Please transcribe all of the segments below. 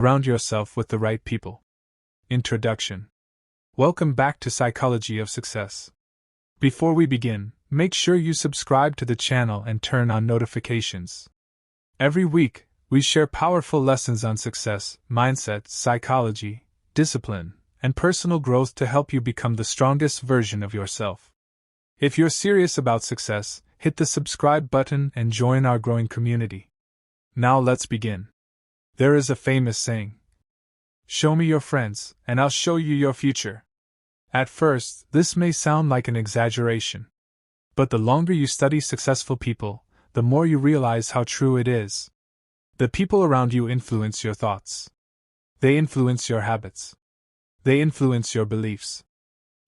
Surround yourself with the right people. Introduction. Welcome back to Psychology of Success. Before we begin, make sure you subscribe to the channel and turn on notifications. Every week, we share powerful lessons on success, mindset, psychology, discipline, and personal growth to help you become the strongest version of yourself. If you're serious about success, hit the subscribe button and join our growing community. Now let's begin. There is a famous saying, "Show me your friends, and I'll show you your future." At first, this may sound like an exaggeration. But the longer you study successful people, the more you realize how true it is. The people around you influence your thoughts. They influence your habits. They influence your beliefs.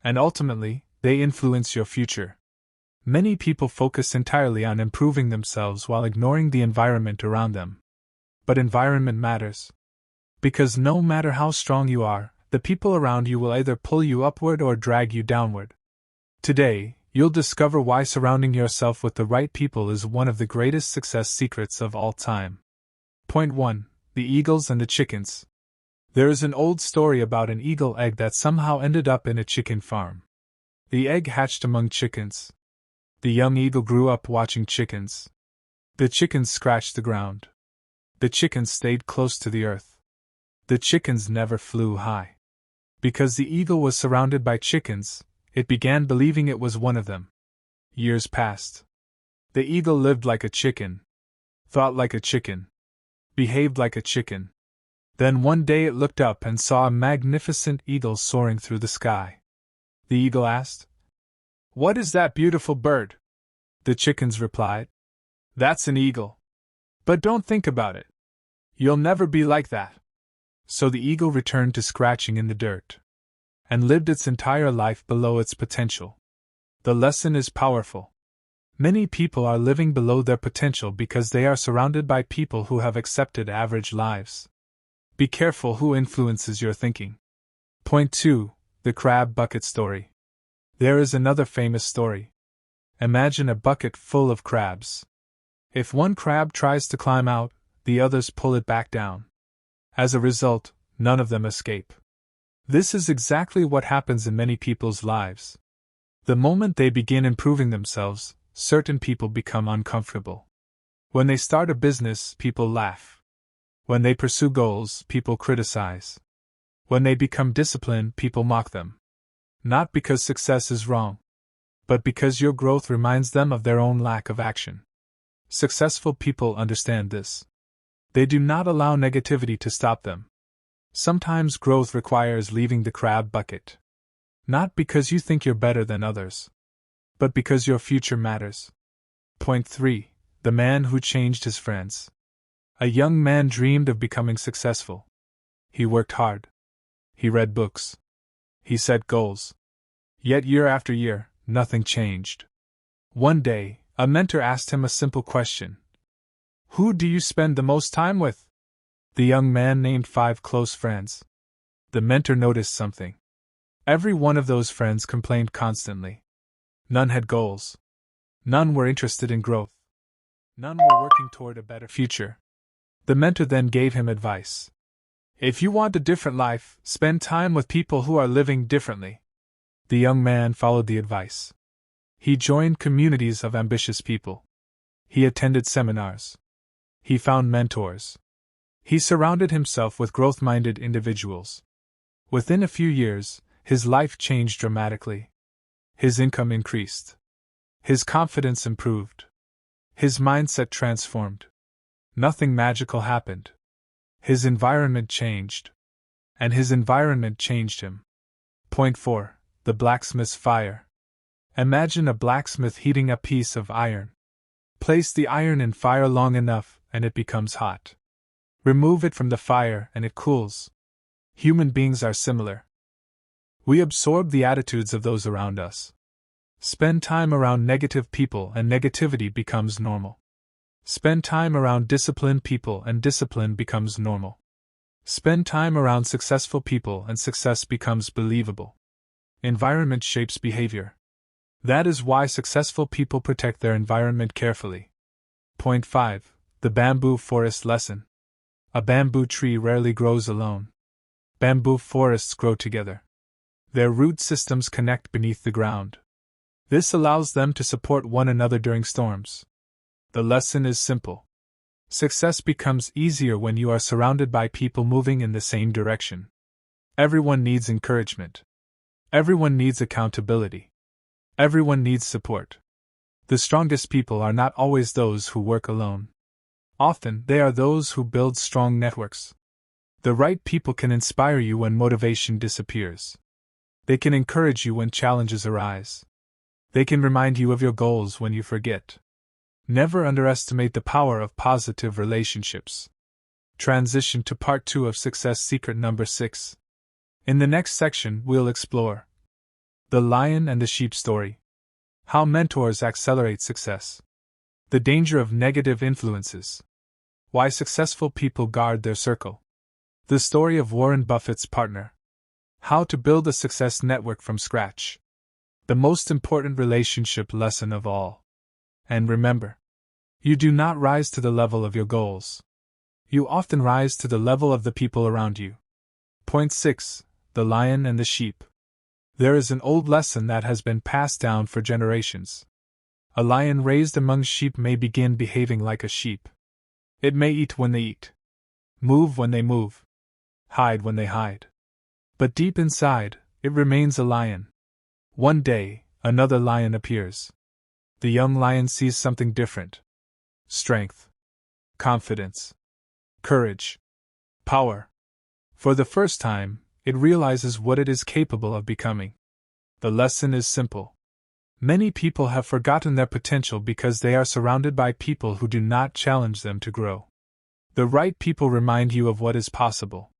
And ultimately, they influence your future. Many people focus entirely on improving themselves while ignoring the environment around them. But environment matters. Because no matter how strong you are, the people around you will either pull you upward or drag you downward. Today, you'll discover why surrounding yourself with the right people is one of the greatest success secrets of all time. Point 1. The Eagles and the Chickens. There is an old story about an eagle egg that somehow ended up in a chicken farm. The egg hatched among chickens. The young eagle grew up watching chickens. The chickens scratched the ground. The chickens stayed close to the earth. The chickens never flew high. Because the eagle was surrounded by chickens, it began believing it was one of them. Years passed. The eagle lived like a chicken, thought like a chicken, behaved like a chicken. Then one day it looked up and saw a magnificent eagle soaring through the sky. The eagle asked, "What is that beautiful bird?" The chickens replied, "That's an eagle. But don't think about it. You'll never be like that." So the eagle returned to scratching in the dirt and lived its entire life below its potential. The lesson is powerful. Many people are living below their potential because they are surrounded by people who have accepted average lives. Be careful who influences your thinking. Point 2. The Crab Bucket Story. There is another famous story. Imagine a bucket full of crabs. If one crab tries to climb out, the others pull it back down. As a result, none of them escape. This is exactly what happens in many people's lives. The moment they begin improving themselves, certain people become uncomfortable. When they start a business, people laugh. When they pursue goals, people criticize. When they become disciplined, people mock them. Not because success is wrong, but because your growth reminds them of their own lack of action. Successful people understand this. They do not allow negativity to stop them. Sometimes growth requires leaving the crab bucket. Not because you think you're better than others, but because your future matters. Point 3. The Man Who Changed His Friends. A young man dreamed of becoming successful. He worked hard. He read books. He set goals. Yet year after year, nothing changed. One day, a mentor asked him a simple question. "Who do you spend the most time with?" The young man named 5 close friends. The mentor noticed something. Every one of those friends complained constantly. None had goals. None were interested in growth. None were working toward a better future. The mentor then gave him advice. "If you want a different life, spend time with people who are living differently." The young man followed the advice. He joined communities of ambitious people. He attended seminars. He found mentors. He surrounded himself with growth-minded individuals. Within a few years, his life changed dramatically. His income increased. His confidence improved. His mindset transformed. Nothing magical happened. His environment changed. And his environment changed him. Point 4. The Blacksmith's Fire. Imagine a blacksmith heating a piece of iron. Place the iron in fire long enough, and it becomes hot. Remove it from the fire, and it cools. Human beings are similar. We absorb the attitudes of those around us. Spend time around negative people, and negativity becomes normal. Spend time around disciplined people, and discipline becomes normal. Spend time around successful people, and success becomes believable. Environment shapes behavior. That is why successful people protect their environment carefully. Point 5. The Bamboo Forest Lesson. A bamboo tree rarely grows alone. Bamboo forests grow together. Their root systems connect beneath the ground. This allows them to support one another during storms. The lesson is simple. Success becomes easier when you are surrounded by people moving in the same direction. Everyone needs encouragement. Everyone needs accountability. Everyone needs support. The strongest people are not always those who work alone. Often, they are those who build strong networks. The right people can inspire you when motivation disappears. They can encourage you when challenges arise. They can remind you of your goals when you forget. Never underestimate the power of positive relationships. Transition to part 2 of Success Secret number 6. In the next section, we'll explore the lion and the sheep story. How mentors accelerate success. The danger of negative influences. Why successful people guard their circle. The story of Warren Buffett's partner. How to build a success network from scratch. The most important relationship lesson of all. And remember, you do not rise to the level of your goals. You often rise to the level of the people around you. Point 6. The lion and the sheep. There is an old lesson that has been passed down for generations. A lion raised among sheep may begin behaving like a sheep. It may eat when they eat, move when they move, hide when they hide. But deep inside, it remains a lion. One day, another lion appears. The young lion sees something different. Strength, confidence, courage, power. For the first time, it realizes what it is capable of becoming. The lesson is simple. Many people have forgotten their potential because they are surrounded by people who do not challenge them to grow. The right people remind you of what is possible.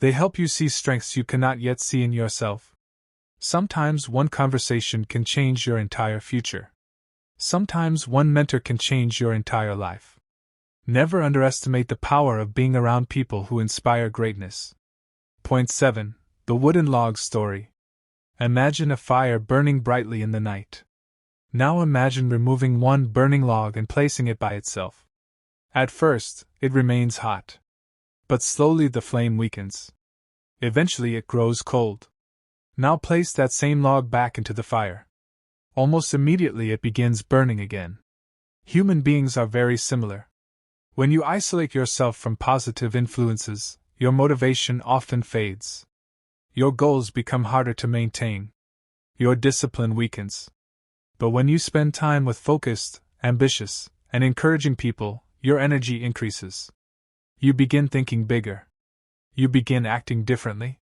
They help you see strengths you cannot yet see in yourself. Sometimes one conversation can change your entire future. Sometimes one mentor can change your entire life. Never underestimate the power of being around people who inspire greatness. Point 7. The wooden log story. Imagine a fire burning brightly in the night. Now imagine removing one burning log and placing it by itself. At first, it remains hot. But slowly the flame weakens. Eventually it grows cold. Now place that same log back into the fire. Almost immediately it begins burning again. Human beings are very similar. When you isolate yourself from positive influences, your motivation often fades. Your goals become harder to maintain. Your discipline weakens. But when you spend time with focused, ambitious, and encouraging people, your energy increases. You begin thinking bigger. You begin acting differently.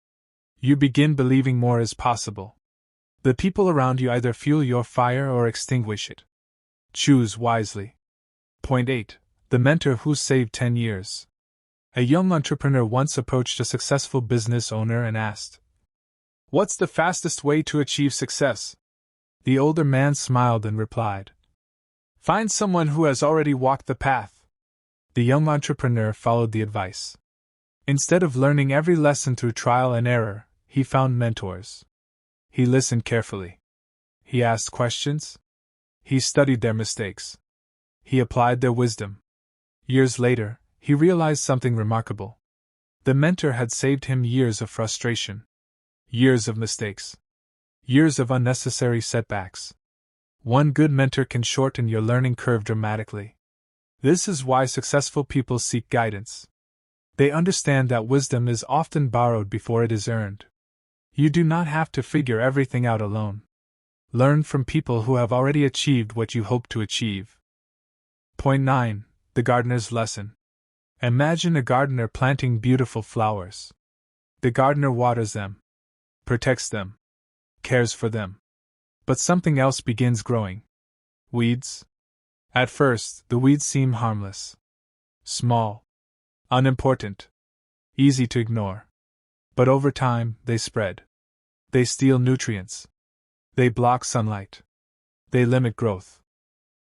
You begin believing more is possible. The people around you either fuel your fire or extinguish it. Choose wisely. Point 8. The mentor who saved 10 years. A young entrepreneur once approached a successful business owner and asked, "What's the fastest way to achieve success?" The older man smiled and replied, "Find someone who has already walked the path." The young entrepreneur followed the advice. Instead of learning every lesson through trial and error, he found mentors. He listened carefully. He asked questions. He studied their mistakes. He applied their wisdom. Years later, he realized something remarkable. The mentor had saved him years of frustration, years of mistakes, years of unnecessary setbacks. One good mentor can shorten your learning curve dramatically. This is why successful people seek guidance. They understand that wisdom is often borrowed before it is earned. You do not have to figure everything out alone. Learn from people who have already achieved what you hope to achieve. Point 9. The gardener's lesson. Imagine a gardener planting beautiful flowers. The gardener waters them, protects them, cares for them. But something else begins growing. Weeds. At first, the weeds seem harmless. Small. Unimportant. Easy to ignore. But over time, they spread. They steal nutrients. They block sunlight. They limit growth.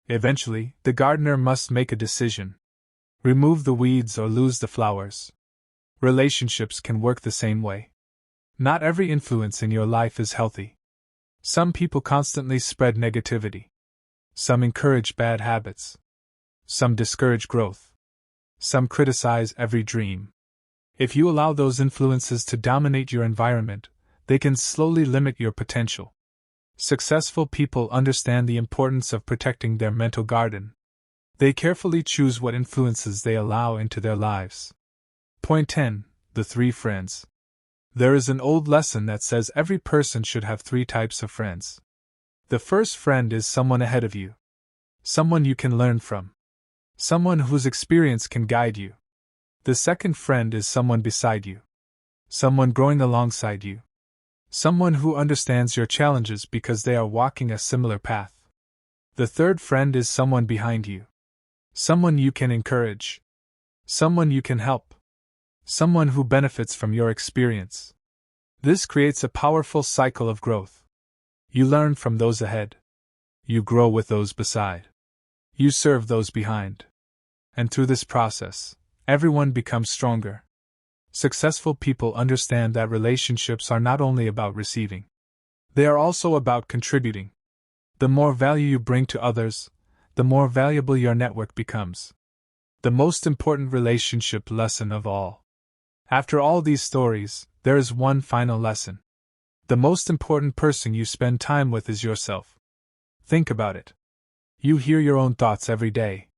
Eventually, the gardener must make a decision. Remove the weeds or lose the flowers. Relationships can work the same way. Not every influence in your life is healthy. Some people constantly spread negativity. Some encourage bad habits. Some discourage growth. Some criticize every dream. If you allow those influences to dominate your environment, they can slowly limit your potential. Successful people understand the importance of protecting their mental garden. They carefully choose what influences they allow into their lives. Point 10. The 3 friends. There is an old lesson that says every person should have 3 types of friends. The first friend is someone ahead of you. Someone you can learn from. Someone whose experience can guide you. The second friend is someone beside you. Someone growing alongside you. Someone who understands your challenges because they are walking a similar path. The third friend is someone behind you. Someone you can encourage. Someone you can help. Someone who benefits from your experience. This creates a powerful cycle of growth. You learn from those ahead. You grow with those beside. You serve those behind. And through this process, everyone becomes stronger. Successful people understand that relationships are not only about receiving. They are also about contributing. The more value you bring to others, the more valuable your network becomes. The most important relationship lesson of all. After all these stories, there is one final lesson. The most important person you spend time with is yourself. Think about it. You hear your own thoughts every day.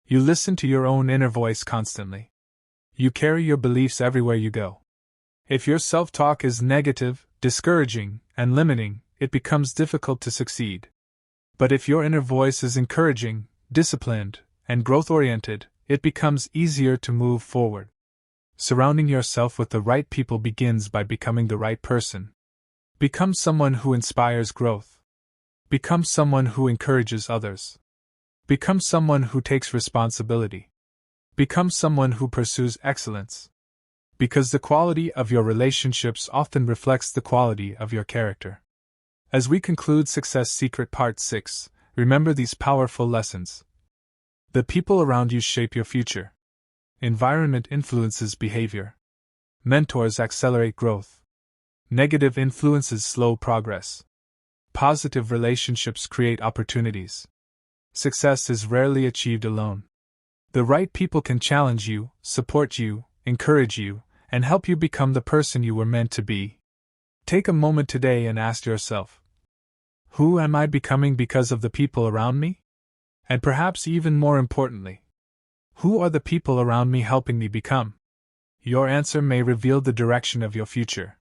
You listen to your own inner voice constantly. You carry your beliefs everywhere you go. If your self-talk is negative, discouraging, and limiting, it becomes difficult to succeed. But if your inner voice is encouraging, disciplined, and growth-oriented, it becomes easier to move forward. Surrounding yourself with the right people begins by becoming the right person. Become someone who inspires growth. Become someone who encourages others. Become someone who takes responsibility. Become someone who pursues excellence. Because the quality of your relationships often reflects the quality of your character. As we conclude Success Secret Part 6, remember these powerful lessons. The people around you shape your future. Environment influences behavior. Mentors accelerate growth. Negative influences slow progress. Positive relationships create opportunities. Success is rarely achieved alone. The right people can challenge you, support you, encourage you, and help you become the person you were meant to be. Take a moment today and ask yourself, who am I becoming because of the people around me? And perhaps even more importantly, who are the people around me helping me become? Your answer may reveal the direction of your future.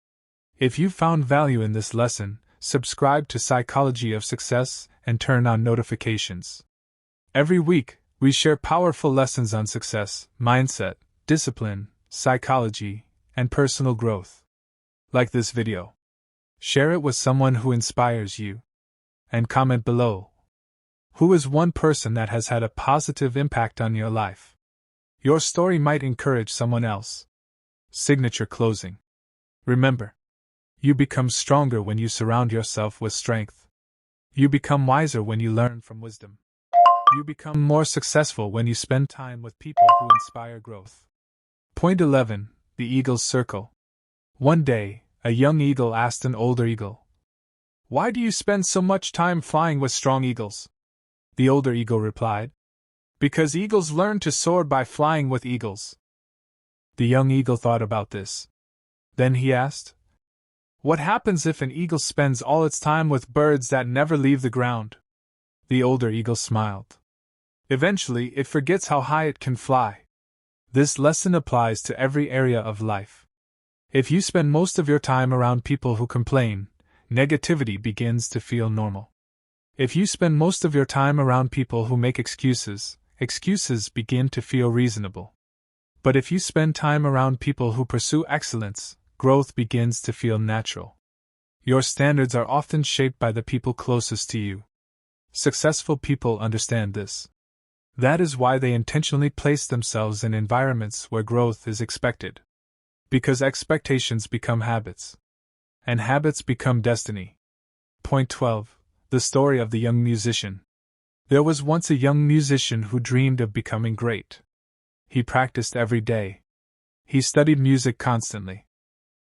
If you found value in this lesson, subscribe to Psychology of Success and turn on notifications. Every week, we share powerful lessons on success, mindset, discipline, psychology, and personal growth. Like this video. Share it with someone who inspires you. And comment below. Who is one person that has had a positive impact on your life? Your story might encourage someone else. Signature closing. Remember, you become stronger when you surround yourself with strength. You become wiser when you learn from wisdom. You become more successful when you spend time with people who inspire growth. Point 11. The Eagle's Circle. One day, a young eagle asked an older eagle, "Why do you spend so much time flying with strong eagles?" The older eagle replied, "Because eagles learn to soar by flying with eagles." The young eagle thought about this. Then he asked, "What happens if an eagle spends all its time with birds that never leave the ground?" The older eagle smiled. "Eventually, it forgets how high it can fly." This lesson applies to every area of life. If you spend most of your time around people who complain, negativity begins to feel normal. If you spend most of your time around people who make excuses, excuses begin to feel reasonable. But if you spend time around people who pursue excellence, growth begins to feel natural. Your standards are often shaped by the people closest to you. Successful people understand this. That is why they intentionally place themselves in environments where growth is expected. Because expectations become habits. And habits become destiny. Point 12. The story of the young musician. There was once a young musician who dreamed of becoming great. He practiced every day. He studied music constantly.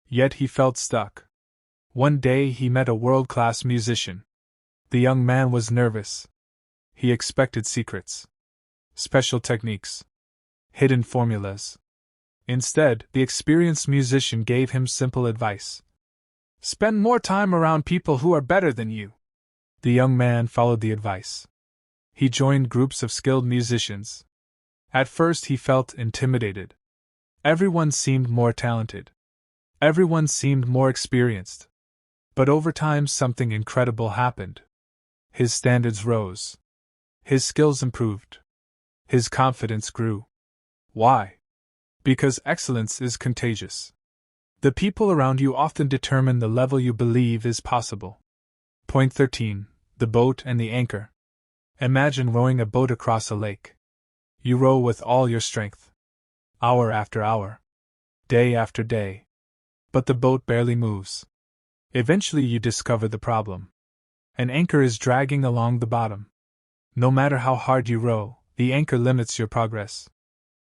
Yet he felt stuck. One day he met a world-class musician. The young man was nervous. He expected secrets. Special techniques. hidden formulas. Instead, the experienced musician gave him simple advice. Spend more time around people who are better than you. The young man followed the advice. He joined groups of skilled musicians. At first he felt intimidated. Everyone seemed more talented. Everyone seemed more experienced. But over time something incredible happened. His standards rose. His skills improved. His confidence grew. Why? Because excellence is contagious. The people around you often determine the level you believe is possible. Point 13. The boat and the anchor. Imagine rowing a boat across a lake. You row with all your strength. Hour after hour. Day after day. But the boat barely moves. Eventually you discover the problem. An anchor is dragging along the bottom. No matter how hard you row, the anchor limits your progress.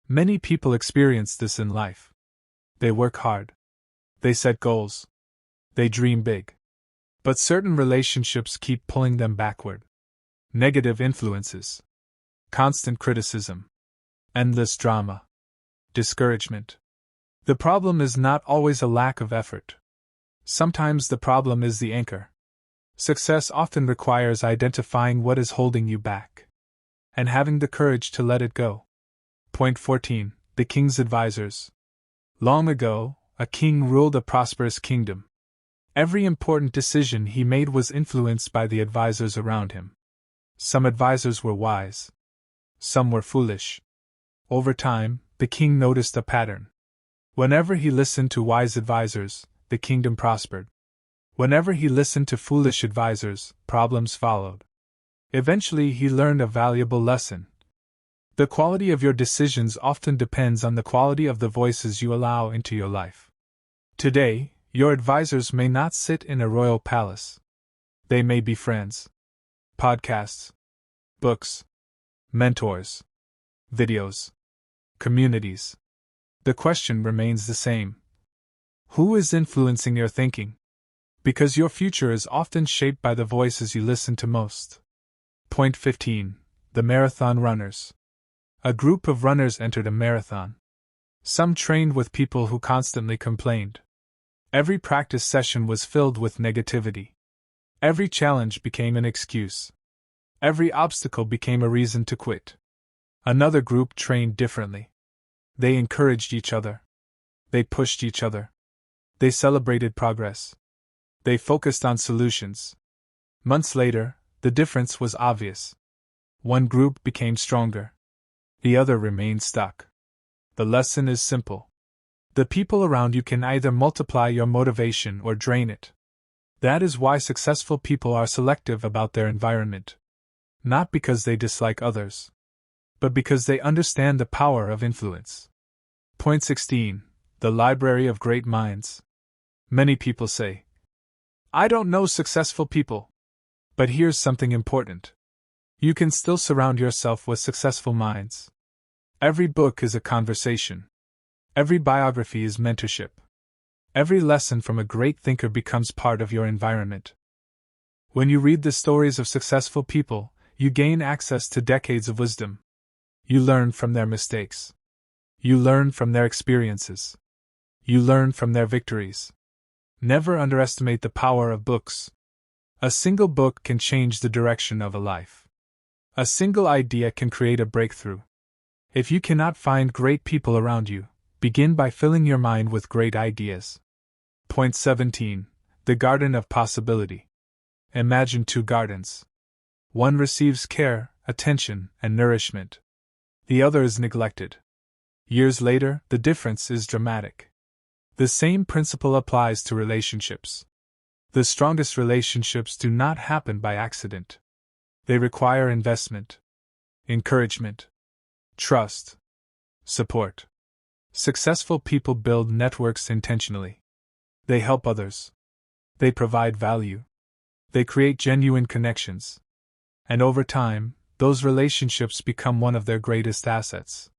Many people experience this in life. They work hard. They set goals. They dream big. But certain relationships keep pulling them backward. Negative influences. Constant criticism. Endless drama. Discouragement. The problem is not always a lack of effort. Sometimes the problem is the anchor. Success often requires identifying what is holding you back and having the courage to let it go. Point 14. The king's advisors. Long ago, a king ruled a prosperous kingdom. Every important decision he made was influenced by the advisors around him. Some advisors were wise. Some were foolish. Over time, the king noticed a pattern. Whenever he listened to wise advisors, the kingdom prospered. Whenever he listened to foolish advisors, problems followed. Eventually, he learned a valuable lesson. The quality of your decisions often depends on the quality of the voices you allow into your life. Today, your advisors may not sit in a royal palace. They may be friends, podcasts, books, mentors, videos, communities. The question remains the same. Who is influencing your thinking? Because your future is often shaped by the voices you listen to most. Point 15. The marathon runners. A group of runners entered a marathon. Some trained with people who constantly complained. Every practice session was filled with negativity. Every challenge became an excuse. Every obstacle became a reason to quit. Another group trained differently. They encouraged each other. They pushed each other. They celebrated progress. They focused on solutions. Months later, the difference was obvious. One group became stronger. The other remained stuck. The lesson is simple. The people around you can either multiply your motivation or drain it. That is why successful people are selective about their environment. Not because they dislike others, but because they understand the power of influence. Point 16. The library of great minds. Many people say, I don't know successful people. But here's something important. You can still surround yourself with successful minds. Every book is a conversation. Every biography is mentorship. Every lesson from a great thinker becomes part of your environment. When you read the stories of successful people, you gain access to decades of wisdom. You learn from their mistakes. You learn from their experiences. You learn from their victories. Never underestimate the power of books. A single book can change the direction of a life. A single idea can create a breakthrough. If you cannot find great people around you, begin by filling your mind with great ideas. Point 17. The Garden of Possibility. Imagine two gardens. One receives care, attention, and nourishment. The other is neglected. Years later, the difference is dramatic. The same principle applies to relationships. The strongest relationships do not happen by accident. They require investment, encouragement, trust, support. Successful people build networks intentionally. They help others. They provide value. They create genuine connections. And over time, those relationships become one of their greatest assets.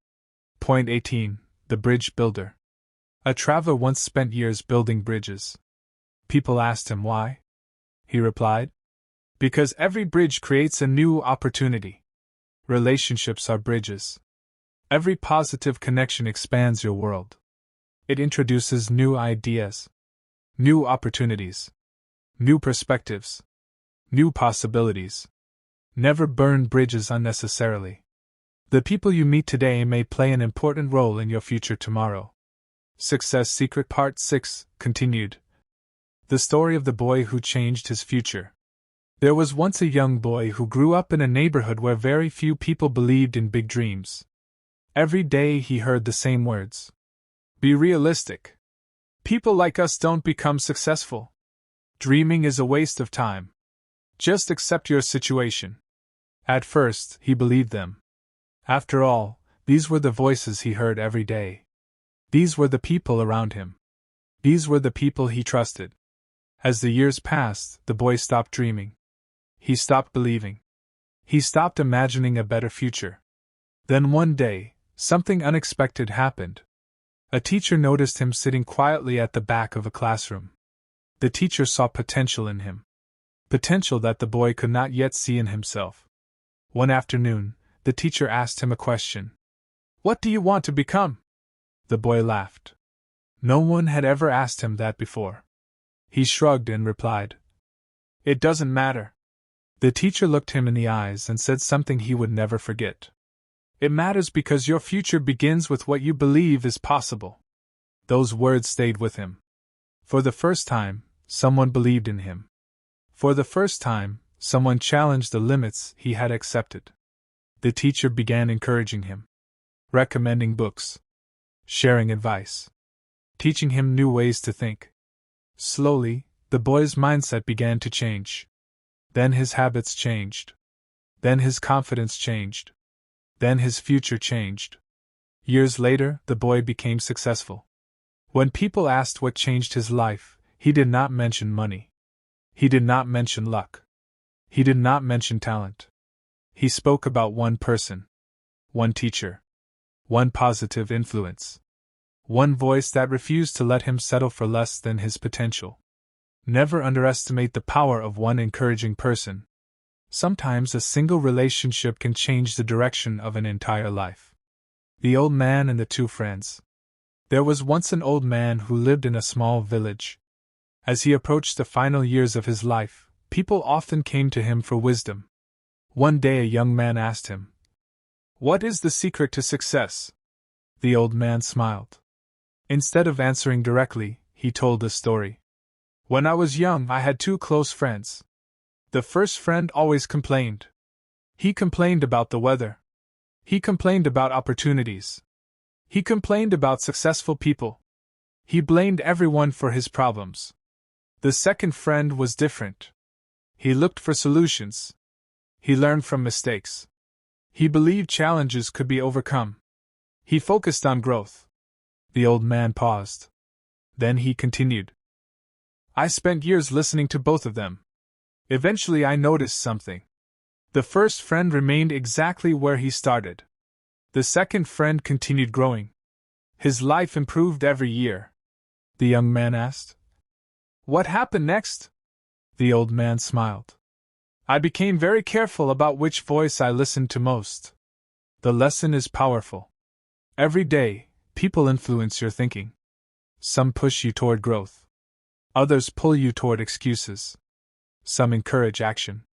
Point 18. The Bridge Builder. A traveler once spent years building bridges. People asked him why. He replied, because every bridge creates a new opportunity. Relationships are bridges. Every positive connection expands your world. It introduces new ideas, new opportunities, new perspectives, new possibilities. Never burn bridges unnecessarily. The people you meet today may play an important role in your future tomorrow. Success Secret Part 6, continued. The story of the boy who changed his future. There was once a young boy who grew up in a neighborhood where very few people believed in big dreams. Every day he heard the same words. Be realistic. People like us don't become successful. Dreaming is a waste of time. Just accept your situation. At first, he believed them. After all, these were the voices he heard every day. These were the people around him. These were the people he trusted. As the years passed, the boy stopped dreaming. He stopped believing. He stopped imagining a better future. Then one day, something unexpected happened. A teacher noticed him sitting quietly at the back of a classroom. The teacher saw potential in him. Potential that the boy could not yet see in himself. One afternoon, the teacher asked him a question. What do you want to become? The boy laughed. No one had ever asked him that before. He shrugged and replied, It doesn't matter. The teacher looked him in the eyes and said something he would never forget. It matters because your future begins with what you believe is possible. Those words stayed with him. For the first time, someone believed in him. For the first time, someone challenged the limits he had accepted. The teacher began encouraging him, recommending books, sharing advice, teaching him new ways to think. Slowly, the boy's mindset began to change. Then his habits changed. Then his confidence changed. Then his future changed. Years later, the boy became successful. When people asked what changed his life, he did not mention money. He did not mention luck. He did not mention talent. He spoke about one person, one teacher, one positive influence, one voice that refused to let him settle for less than his potential. Never underestimate the power of one encouraging person. Sometimes a single relationship can change the direction of an entire life. The Old Man and the Two Friends. There was once an old man who lived in a small village. As he approached the final years of his life, people often came to him for wisdom. One day a young man asked him, What is the secret to success? The old man smiled. Instead of answering directly, he told a story. When I was young, I had two close friends. The first friend always complained. He complained about the weather. He complained about opportunities. He complained about successful people. He blamed everyone for his problems. The second friend was different. He looked for solutions. He learned from mistakes. He believed challenges could be overcome. He focused on growth. The old man paused. Then he continued. I spent years listening to both of them. Eventually I noticed something. The first friend remained exactly where he started. The second friend continued growing. His life improved every year. The young man asked. What happened next? The old man smiled. I became very careful about which voice I listened to most. The lesson is powerful. Every day, people influence your thinking. Some push you toward growth. Others pull you toward excuses. Some encourage action.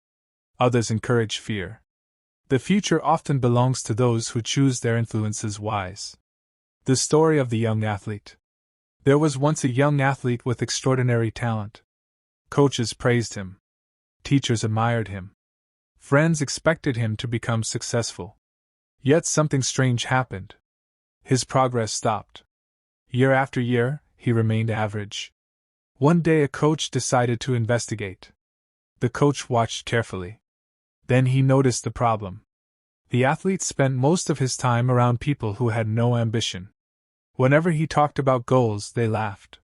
Others encourage fear. The future often belongs to those who choose their influences wise. The story of the young athlete. There was once a young athlete with extraordinary talent. Coaches praised him. Teachers admired him. Friends expected him to become successful. Yet something strange happened. His progress stopped. Year after year, he remained average. One day a coach decided to investigate. The coach watched carefully. Then he noticed the problem. The athlete spent most of his time around people who had no ambition. Whenever he talked about goals, they laughed.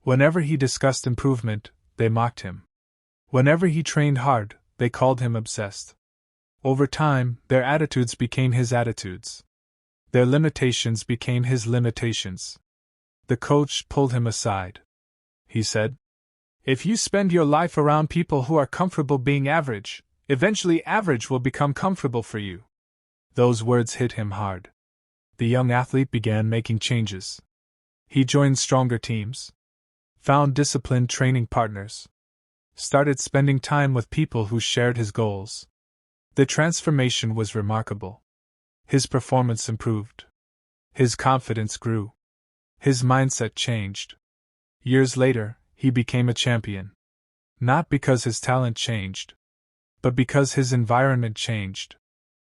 Whenever he discussed improvement, they mocked him. Whenever he trained hard, they called him obsessed. Over time, their attitudes became his attitudes. Their limitations became his limitations. The coach pulled him aside. He said, If you spend your life around people who are comfortable being average, eventually average will become comfortable for you. Those words hit him hard. The young athlete began making changes. He joined stronger teams, found disciplined training partners, started spending time with people who shared his goals. The transformation was remarkable. His performance improved. His confidence grew. His mindset changed. Years later, he became a champion. Not because his talent changed, but because his environment changed.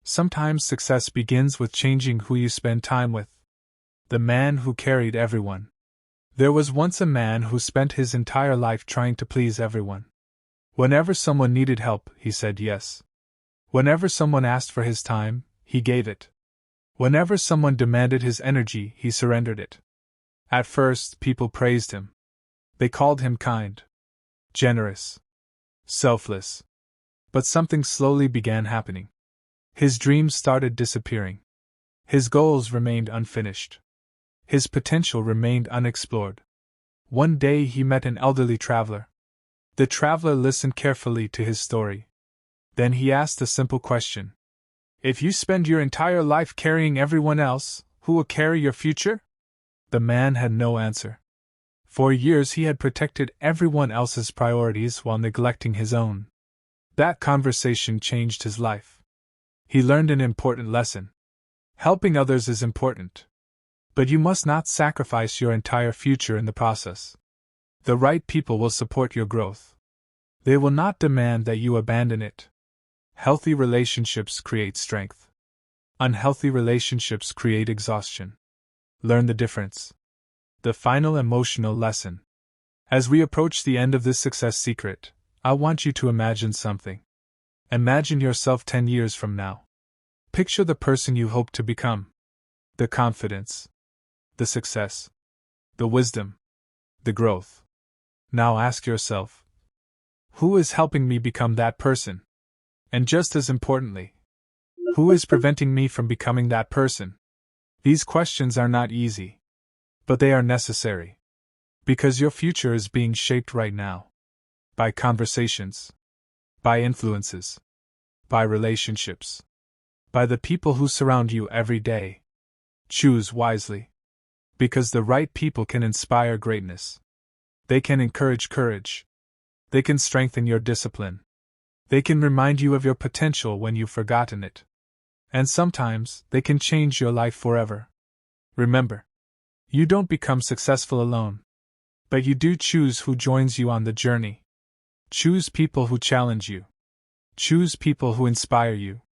Sometimes success begins with changing who you spend time with. The man who carried everyone. There was once a man who spent his entire life trying to please everyone. Whenever someone needed help, he said yes. Whenever someone asked for his time, he gave it. Whenever someone demanded his energy, he surrendered it. At first, people praised him. They called him kind, generous, selfless. But something slowly began happening. His dreams started disappearing. His goals remained unfinished. His potential remained unexplored. One day he met an elderly traveler. The traveler listened carefully to his story. Then he asked a simple question. If you spend your entire life carrying everyone else, who will carry your future? The man had no answer. For years he had protected everyone else's priorities while neglecting his own. That conversation changed his life. He learned an important lesson. Helping others is important. But you must not sacrifice your entire future in the process. The right people will support your growth. They will not demand that you abandon it. Healthy relationships create strength. Unhealthy relationships create exhaustion. Learn the difference. The final emotional lesson. As we approach the end of this success secret, I want you to imagine something. Imagine yourself 10 years from now. Picture the person you hope to become. The confidence. The success. The wisdom. The growth. Now ask yourself, who is helping me become that person? And just as importantly, who is preventing me from becoming that person? These questions are not easy, but they are necessary. Because your future is being shaped right now. By conversations. By influences. By relationships. By the people who surround you every day. Choose wisely. Because the right people can inspire greatness. They can encourage courage. They can strengthen your discipline. They can remind you of your potential when you've forgotten it. And sometimes, they can change your life forever. Remember, you don't become successful alone. But you do choose who joins you on the journey. Choose people who challenge you. Choose people who inspire you.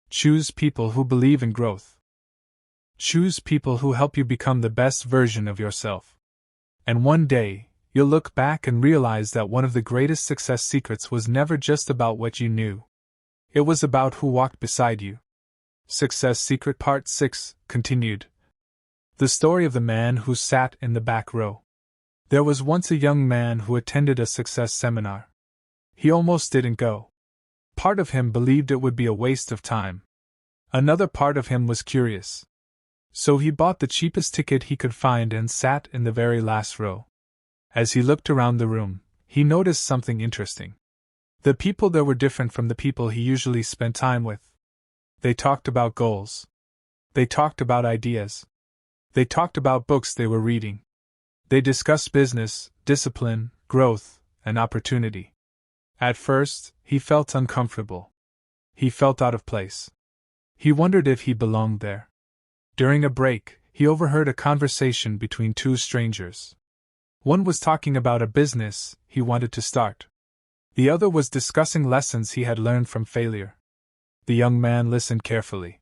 Choose people who believe in growth. Choose people who help you become the best version of yourself. And one day, you'll look back and realize that one of the greatest success secrets was never just about what you knew. It was about who walked beside you. Success Secret Part 6, continued. The story of the man who sat in the back row. There was once a young man who attended a success seminar. He almost didn't go. Part of him believed it would be a waste of time. Another part of him was curious. So he bought the cheapest ticket he could find and sat in the very last row. As he looked around the room, he noticed something interesting. The people there were different from the people he usually spent time with. They talked about goals. They talked about ideas. They talked about books they were reading. They discussed business, discipline, growth, and opportunity. At first, he felt uncomfortable. He felt out of place. He wondered if he belonged there. During a break, he overheard a conversation between two strangers. One was talking about a business he wanted to start. The other was discussing lessons he had learned from failure. The young man listened carefully.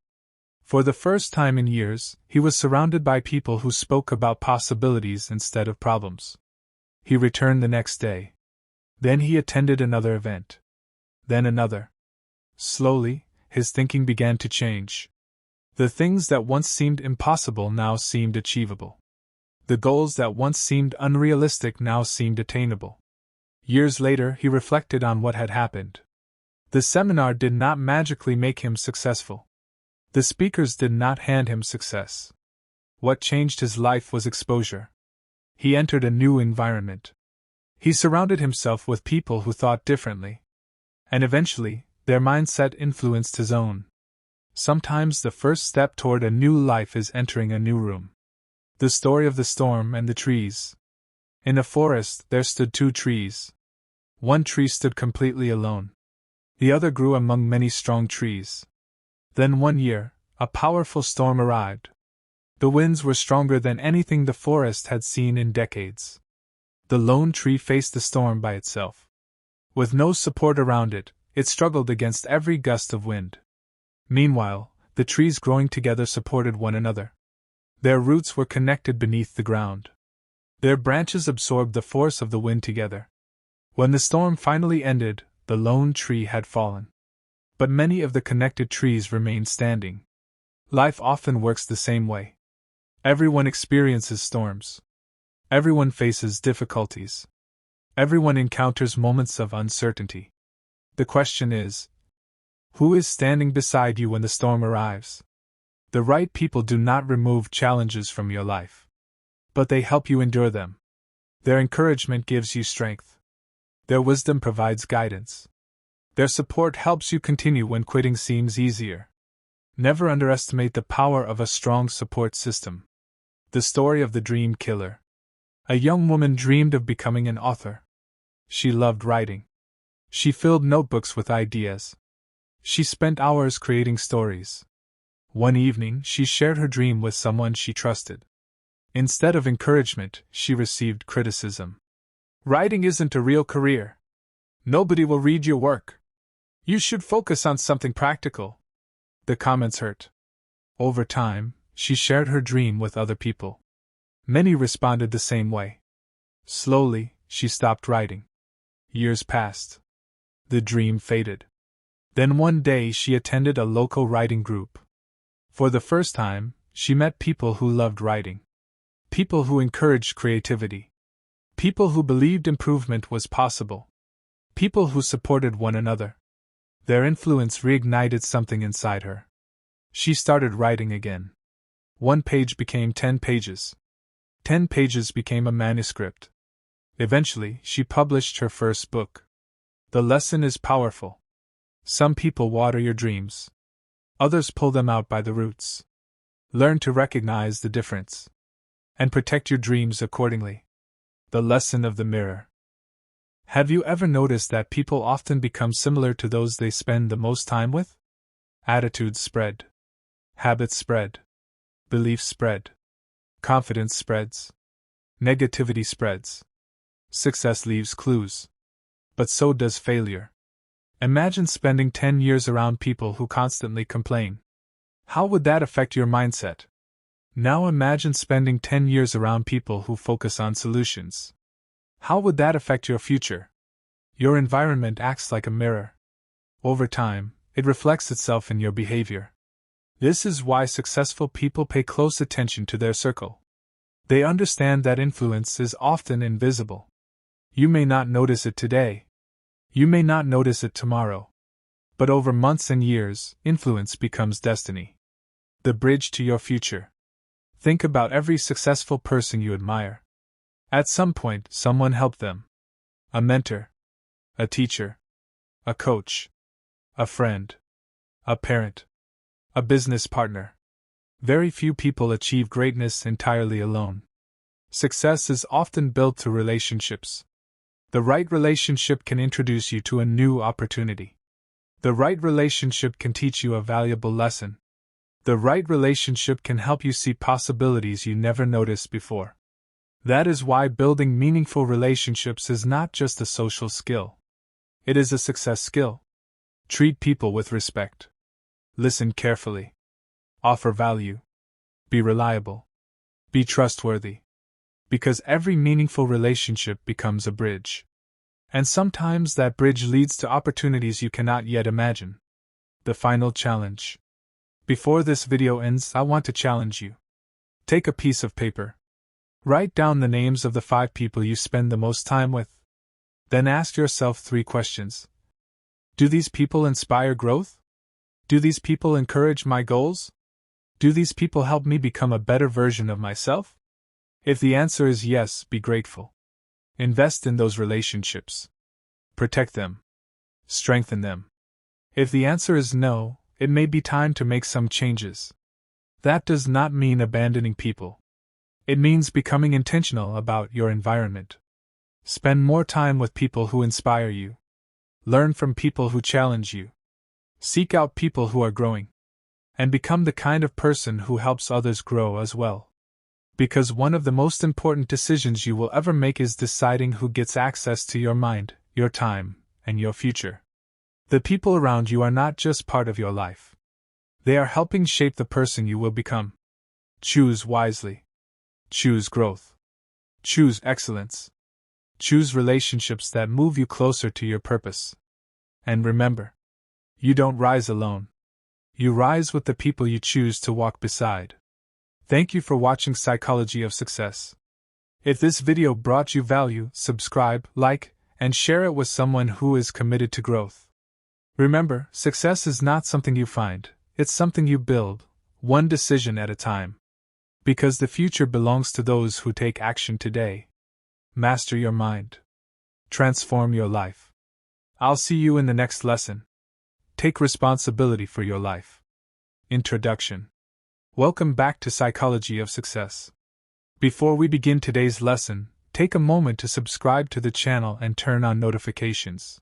For the first time in years, he was surrounded by people who spoke about possibilities instead of problems. He returned the next day. Then he attended another event. Then another. Slowly, his thinking began to change. The things that once seemed impossible now seemed achievable. The goals that once seemed unrealistic now seemed attainable. Years later, he reflected on what had happened. The seminar did not magically make him successful. The speakers did not hand him success. What changed his life was exposure. He entered a new environment. He surrounded himself with people who thought differently. And eventually, their mindset influenced his own. Sometimes the first step toward a new life is entering a new room. The story of the storm and the trees. In a forest, there stood two trees. One tree stood completely alone. The other grew among many strong trees. Then one year, a powerful storm arrived. The winds were stronger than anything the forest had seen in decades. The lone tree faced the storm by itself. With no support around it, it struggled against every gust of wind. Meanwhile, the trees growing together supported one another. Their roots were connected beneath the ground. Their branches absorbed the force of the wind together. When the storm finally ended, the lone tree had fallen. But many of the connected trees remained standing. Life often works the same way. Everyone experiences storms. Everyone faces difficulties. Everyone encounters moments of uncertainty. The question is, who is standing beside you when the storm arrives? The right people do not remove challenges from your life, but they help you endure them. Their encouragement gives you strength. Their wisdom provides guidance. Their support helps you continue when quitting seems easier. Never underestimate the power of a strong support system. The story of the dream killer. A young woman dreamed of becoming an author. She loved writing. She filled notebooks with ideas. She spent hours creating stories. One evening, she shared her dream with someone she trusted. Instead of encouragement, she received criticism. Writing isn't a real career. Nobody will read your work. You should focus on something practical. The comments hurt. Over time, she shared her dream with other people. Many responded the same way. Slowly, she stopped writing. Years passed. The dream faded. Then one day she attended a local writing group. For the first time, she met people who loved writing. People who encouraged creativity. People who believed improvement was possible. People who supported one another. Their influence reignited something inside her. She started writing again. 1 page became 10 pages. 10 pages became a manuscript. Eventually, she published her first book. The lesson is powerful. Some people water your dreams. Others pull them out by the roots. Learn to recognize the difference. And protect your dreams accordingly. The lesson of the mirror. Have you ever noticed that people often become similar to those they spend the most time with? Attitudes spread. Habits spread. Beliefs spread. Confidence spreads. Negativity spreads. Success leaves clues. But so does failure. Imagine spending 10 years around people who constantly complain. How would that affect your mindset? Now imagine spending 10 years around people who focus on solutions. How would that affect your future? Your environment acts like a mirror. Over time, it reflects itself in your behavior. This is why successful people pay close attention to their circle. They understand that influence is often invisible. You may not notice it today. You may not notice it tomorrow. But over months and years, influence becomes destiny. The bridge to your future. Think about every successful person you admire. At some point, someone helped them. A mentor. A teacher. A coach. A friend. A parent. A business partner. Very few people achieve greatness entirely alone. Success is often built through relationships. The right relationship can introduce you to a new opportunity. The right relationship can teach you a valuable lesson. The right relationship can help you see possibilities you never noticed before. That is why building meaningful relationships is not just a social skill. It is a success skill. Treat people with respect. Listen carefully. Offer value. Be reliable. Be trustworthy. Because every meaningful relationship becomes a bridge. And sometimes that bridge leads to opportunities you cannot yet imagine. The final challenge. Before this video ends, I want to challenge you. Take a piece of paper. Write down the names of the 5 people you spend the most time with. Then ask yourself 3 questions. Do these people inspire growth? Do these people encourage my goals? Do these people help me become a better version of myself? If the answer is yes, be grateful. Invest in those relationships. Protect them. Strengthen them. If the answer is no, it may be time to make some changes. That does not mean abandoning people. It means becoming intentional about your environment. Spend more time with people who inspire you. Learn from people who challenge you. Seek out people who are growing. And become the kind of person who helps others grow as well. Because one of the most important decisions you will ever make is deciding who gets access to your mind, your time, and your future. The people around you are not just part of your life. They are helping shape the person you will become. Choose wisely. Choose growth. Choose excellence. Choose relationships that move you closer to your purpose. And remember, you don't rise alone. You rise with the people you choose to walk beside. Thank you for watching Psychology of Success. If this video brought you value, subscribe, like, and share it with someone who is committed to growth. Remember, success is not something you find, it's something you build, one decision at a time. Because the future belongs to those who take action today. Master your mind. Transform your life. I'll see you in the next lesson. Take responsibility for your life. Introduction. Welcome back to Psychology of Success. Before we begin today's lesson, take a moment to subscribe to the channel and turn on notifications.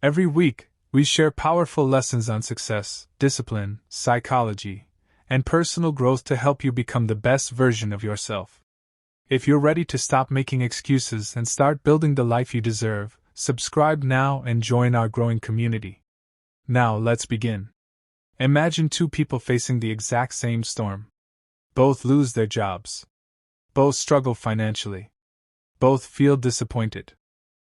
Every week, we share powerful lessons on success, discipline, psychology, and personal growth to help you become the best version of yourself. If you're ready to stop making excuses and start building the life you deserve, subscribe now and join our growing community. Now let's begin. Imagine two people facing the exact same storm. Both lose their jobs. Both struggle financially. Both feel disappointed.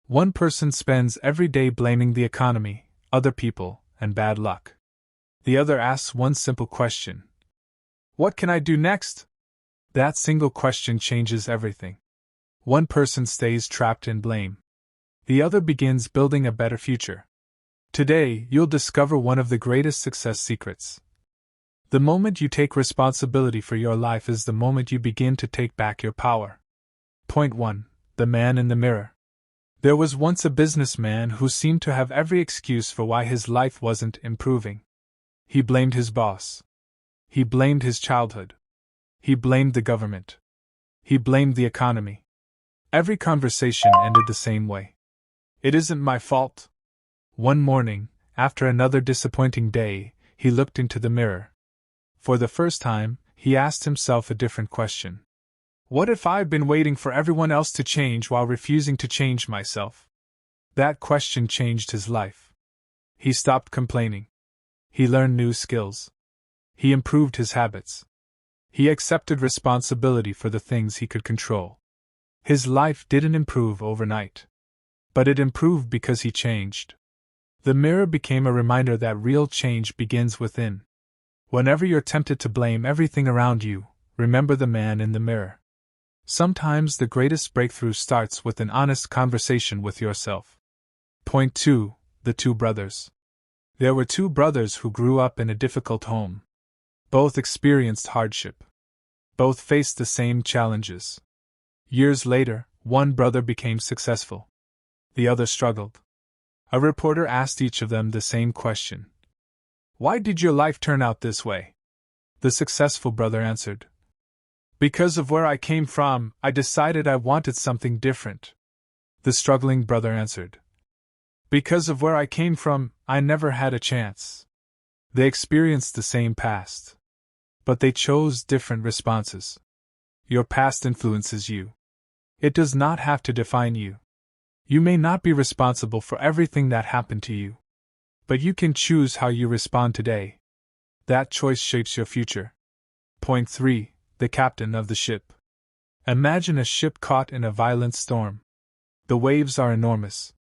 One person spends every day blaming the economy, other people, and bad luck. The other asks one simple question. What can I do next? That single question changes everything. One person stays trapped in blame. The other begins building a better future. Today, you'll discover one of the greatest success secrets. The moment you take responsibility for your life is the moment you begin to take back your power. Point 1. The man in the mirror. There was once a businessman who seemed to have every excuse for why his life wasn't improving. He blamed his boss. He blamed his childhood. He blamed the government. He blamed the economy. Every conversation ended the same way. It isn't my fault. One morning, after another disappointing day, he looked into the mirror. For the first time, he asked himself a different question. What if I've been waiting for everyone else to change while refusing to change myself? That question changed his life. He stopped complaining. He learned new skills. He improved his habits. He accepted responsibility for the things he could control. His life didn't improve overnight. But it improved because he changed. The mirror became a reminder that real change begins within. Whenever you're tempted to blame everything around you, remember the man in the mirror. Sometimes the greatest breakthrough starts with an honest conversation with yourself. Point 2. The two brothers. There were two brothers who grew up in a difficult home. Both experienced hardship. Both faced the same challenges. Years later, one brother became successful. The other struggled. A reporter asked each of them the same question. Why did your life turn out this way? The successful brother answered. Because of where I came from, I decided I wanted something different. The struggling brother answered. Because of where I came from, I never had a chance. They experienced the same past. But they chose different responses. Your past influences you. It does not have to define you. You may not be responsible for everything that happened to you. But you can choose how you respond today. That choice shapes your future. Point 3. The captain of the ship. Imagine a ship caught in a violent storm. The waves are enormous.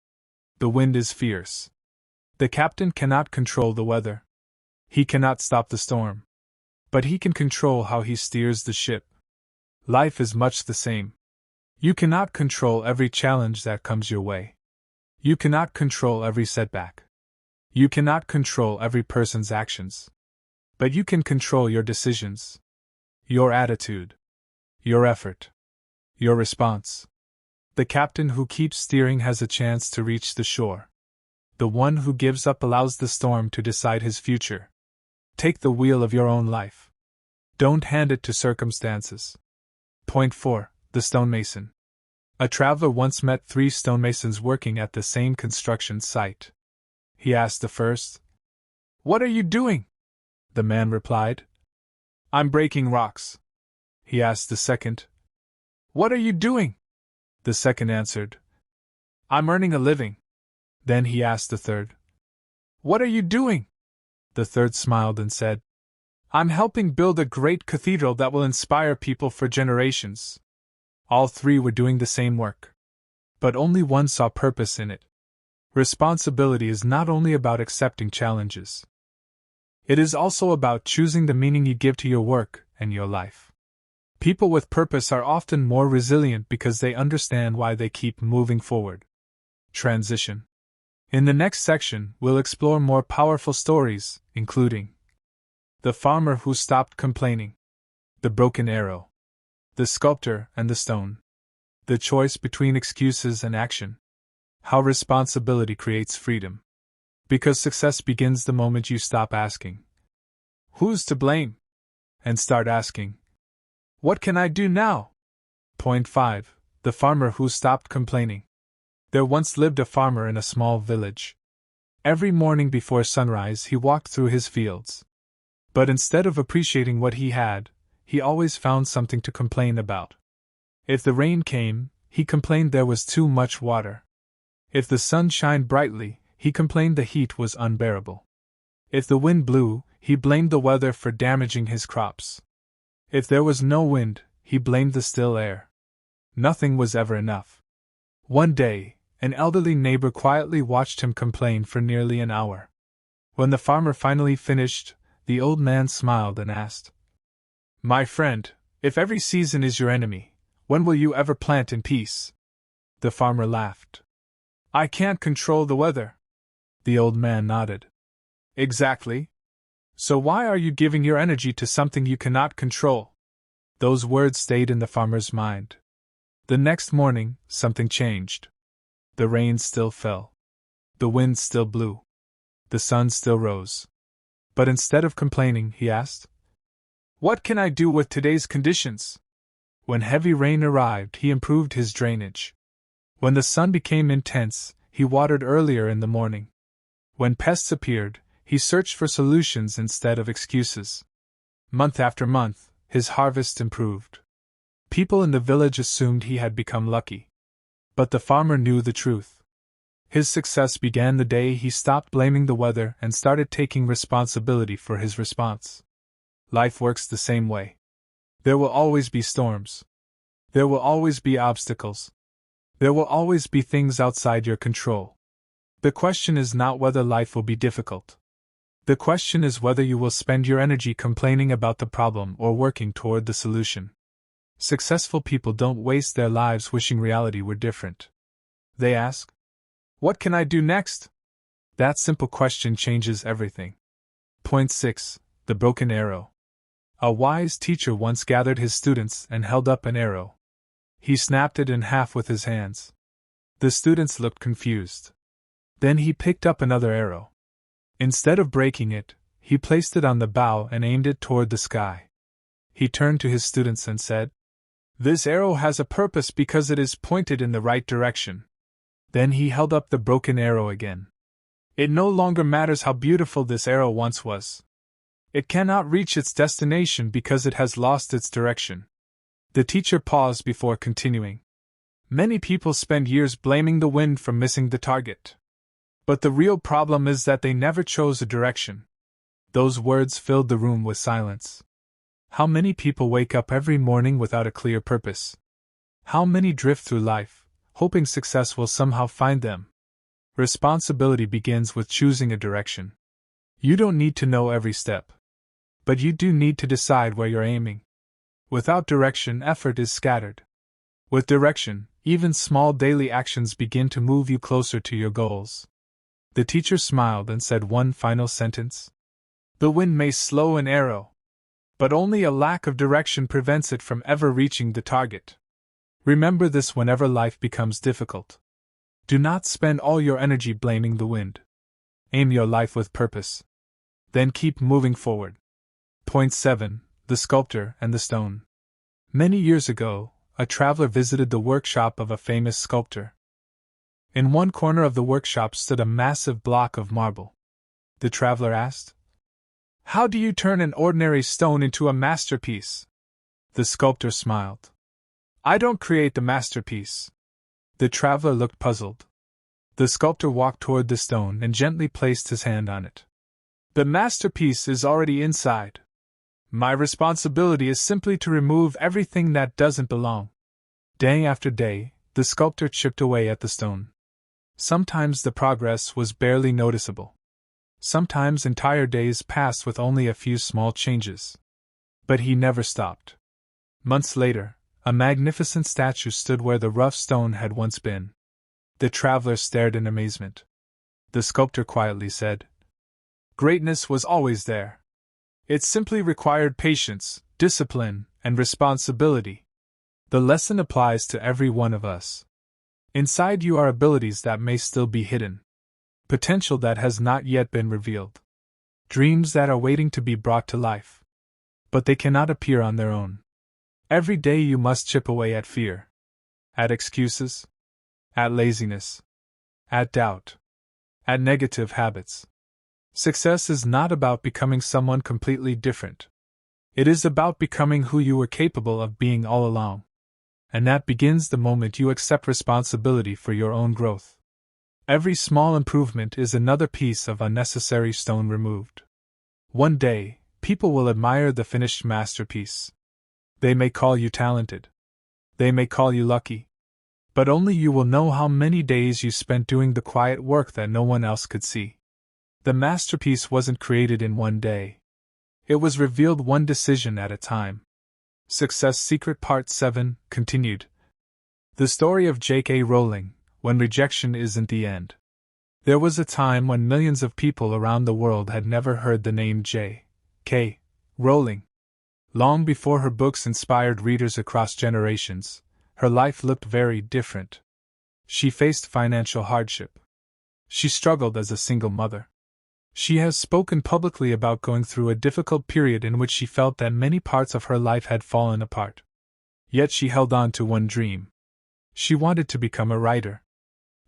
The wind is fierce. The captain cannot control the weather. He cannot stop the storm. But he can control how he steers the ship. Life is much the same. You cannot control every challenge that comes your way. You cannot control every setback. You cannot control every person's actions. But you can control your decisions, your attitude, your effort, your response. The captain who keeps steering has a chance to reach the shore. The one who gives up allows the storm to decide his future. Take the wheel of your own life. Don't hand it to circumstances. Point 4. The Stonemason. A traveler once met 3 stonemasons working at the same construction site. He asked the first, "What are you doing?" The man replied, "I'm breaking rocks." He asked the second, "What are you doing?" The second answered, "I'm earning a living." Then he asked the third, "What are you doing?" The third smiled and said, "I'm helping build a great cathedral that will inspire people for generations." All 3 were doing the same work, but only one saw purpose in it. Responsibility is not only about accepting challenges. It is also about choosing the meaning you give to your work and your life. People with purpose are often more resilient because they understand why they keep moving forward. Transition. In the next section, we'll explore more powerful stories, including the farmer who stopped complaining, the broken arrow, the sculptor and the stone, the choice between excuses and action, how responsibility creates freedom. Because success begins the moment you stop asking, "Who's to blame?" and start asking, "What can I do now?" Point 5. The farmer who stopped complaining. There once lived a farmer in a small village. Every morning before sunrise he walked through his fields. But instead of appreciating what he had, he always found something to complain about. If the rain came, he complained there was too much water. If the sun shined brightly, he complained the heat was unbearable. If the wind blew, he blamed the weather for damaging his crops. If there was no wind, he blamed the still air. Nothing was ever enough. One day, an elderly neighbor quietly watched him complain for nearly an hour. When the farmer finally finished, the old man smiled and asked, "My friend, if every season is your enemy, when will you ever plant in peace?" The farmer laughed. "I can't control the weather." The old man nodded. "Exactly. So why are you giving your energy to something you cannot control?" Those words stayed in the farmer's mind. The next morning, something changed. The rain still fell. The wind still blew. The sun still rose. But instead of complaining, he asked, "What can I do with today's conditions?" When heavy rain arrived, he improved his drainage. When the sun became intense, he watered earlier in the morning. When pests appeared, he searched for solutions instead of excuses. Month after month, his harvest improved. People in the village assumed he had become lucky. But the farmer knew the truth. His success began the day he stopped blaming the weather and started taking responsibility for his response. Life works the same way. There will always be storms. There will always be obstacles. There will always be things outside your control. The question is not whether life will be difficult. The question is whether you will spend your energy complaining about the problem or working toward the solution. Successful people don't waste their lives wishing reality were different. They ask, "What can I do next?" That simple question changes everything. Point 6. The broken arrow. A wise teacher once gathered his students and held up an arrow. He snapped it in half with his hands. The students looked confused. Then he picked up another arrow. Instead of breaking it, he placed it on the bow and aimed it toward the sky. He turned to his students and said, "This arrow has a purpose because it is pointed in the right direction." Then he held up the broken arrow again. It no longer matters how beautiful this arrow once was. It cannot reach its destination because it has lost its direction. The teacher paused before continuing. Many people spend years blaming the wind for missing the target. But the real problem is that they never chose a direction. Those words filled the room with silence. How many people wake up every morning without a clear purpose? How many drift through life, hoping success will somehow find them? Responsibility begins with choosing a direction. You don't need to know every step. But you do need to decide where you're aiming. Without direction, effort is scattered. With direction, even small daily actions begin to move you closer to your goals. The teacher smiled and said one final sentence. The wind may slow an arrow, but only a lack of direction prevents it from ever reaching the target. Remember this whenever life becomes difficult. Do not spend all your energy blaming the wind. Aim your life with purpose. Then keep moving forward. Point 7. The Sculptor and the Stone. Many years ago, a traveler visited the workshop of a famous sculptor. In one corner of the workshop stood a massive block of marble. The traveler asked, "How do you turn an ordinary stone into a masterpiece?" The sculptor smiled. "I don't create the masterpiece." The traveler looked puzzled. The sculptor walked toward the stone and gently placed his hand on it. "The masterpiece is already inside. My responsibility is simply to remove everything that doesn't belong." Day after day, the sculptor chipped away at the stone. Sometimes the progress was barely noticeable. Sometimes entire days passed with only a few small changes. But he never stopped. Months later, a magnificent statue stood where the rough stone had once been. The traveler stared in amazement. The sculptor quietly said, "Greatness was always there. It simply required patience, discipline, and responsibility." The lesson applies to every one of us. Inside you are abilities that may still be hidden, potential that has not yet been revealed, dreams that are waiting to be brought to life. But they cannot appear on their own. Every day you must chip away at fear, at excuses, at laziness, at doubt, at negative habits. Success is not about becoming someone completely different. It is about becoming who you were capable of being all along. And that begins the moment you accept responsibility for your own growth. Every small improvement is another piece of unnecessary stone removed. One day, people will admire the finished masterpiece. They may call you talented. They may call you lucky. But only you will know how many days you spent doing the quiet work that no one else could see. The masterpiece wasn't created in one day. It was revealed one decision at a time. Success Secret Part 7, continued. The story of J.K. Rowling, when rejection isn't the end. There was a time when millions of people around the world had never heard the name J.K. Rowling. Long before her books inspired readers across generations, her life looked very different. She faced financial hardship. She struggled as a single mother. She has spoken publicly about going through a difficult period in which she felt that many parts of her life had fallen apart. Yet she held on to one dream. She wanted to become a writer.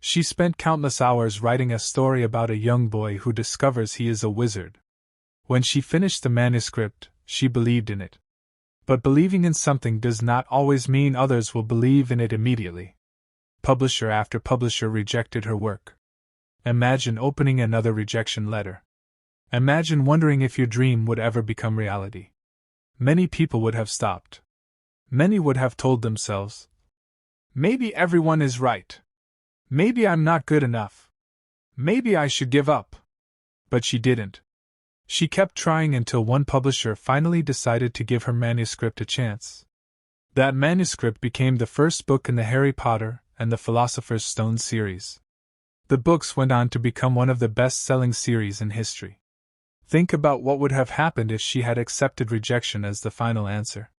She spent countless hours writing a story about a young boy who discovers he is a wizard. When she finished the manuscript, she believed in it. But believing in something does not always mean others will believe in it immediately. Publisher after publisher rejected her work. Imagine opening another rejection letter. Imagine wondering if your dream would ever become reality. Many people would have stopped. Many would have told themselves, "Maybe everyone is right. Maybe I'm not good enough. Maybe I should give up." But she didn't. She kept trying until one publisher finally decided to give her manuscript a chance. That manuscript became the first book in the Harry Potter and the Philosopher's Stone series. The books went on to become one of the best-selling series in history. Think about what would have happened if she had accepted rejection as the final answer.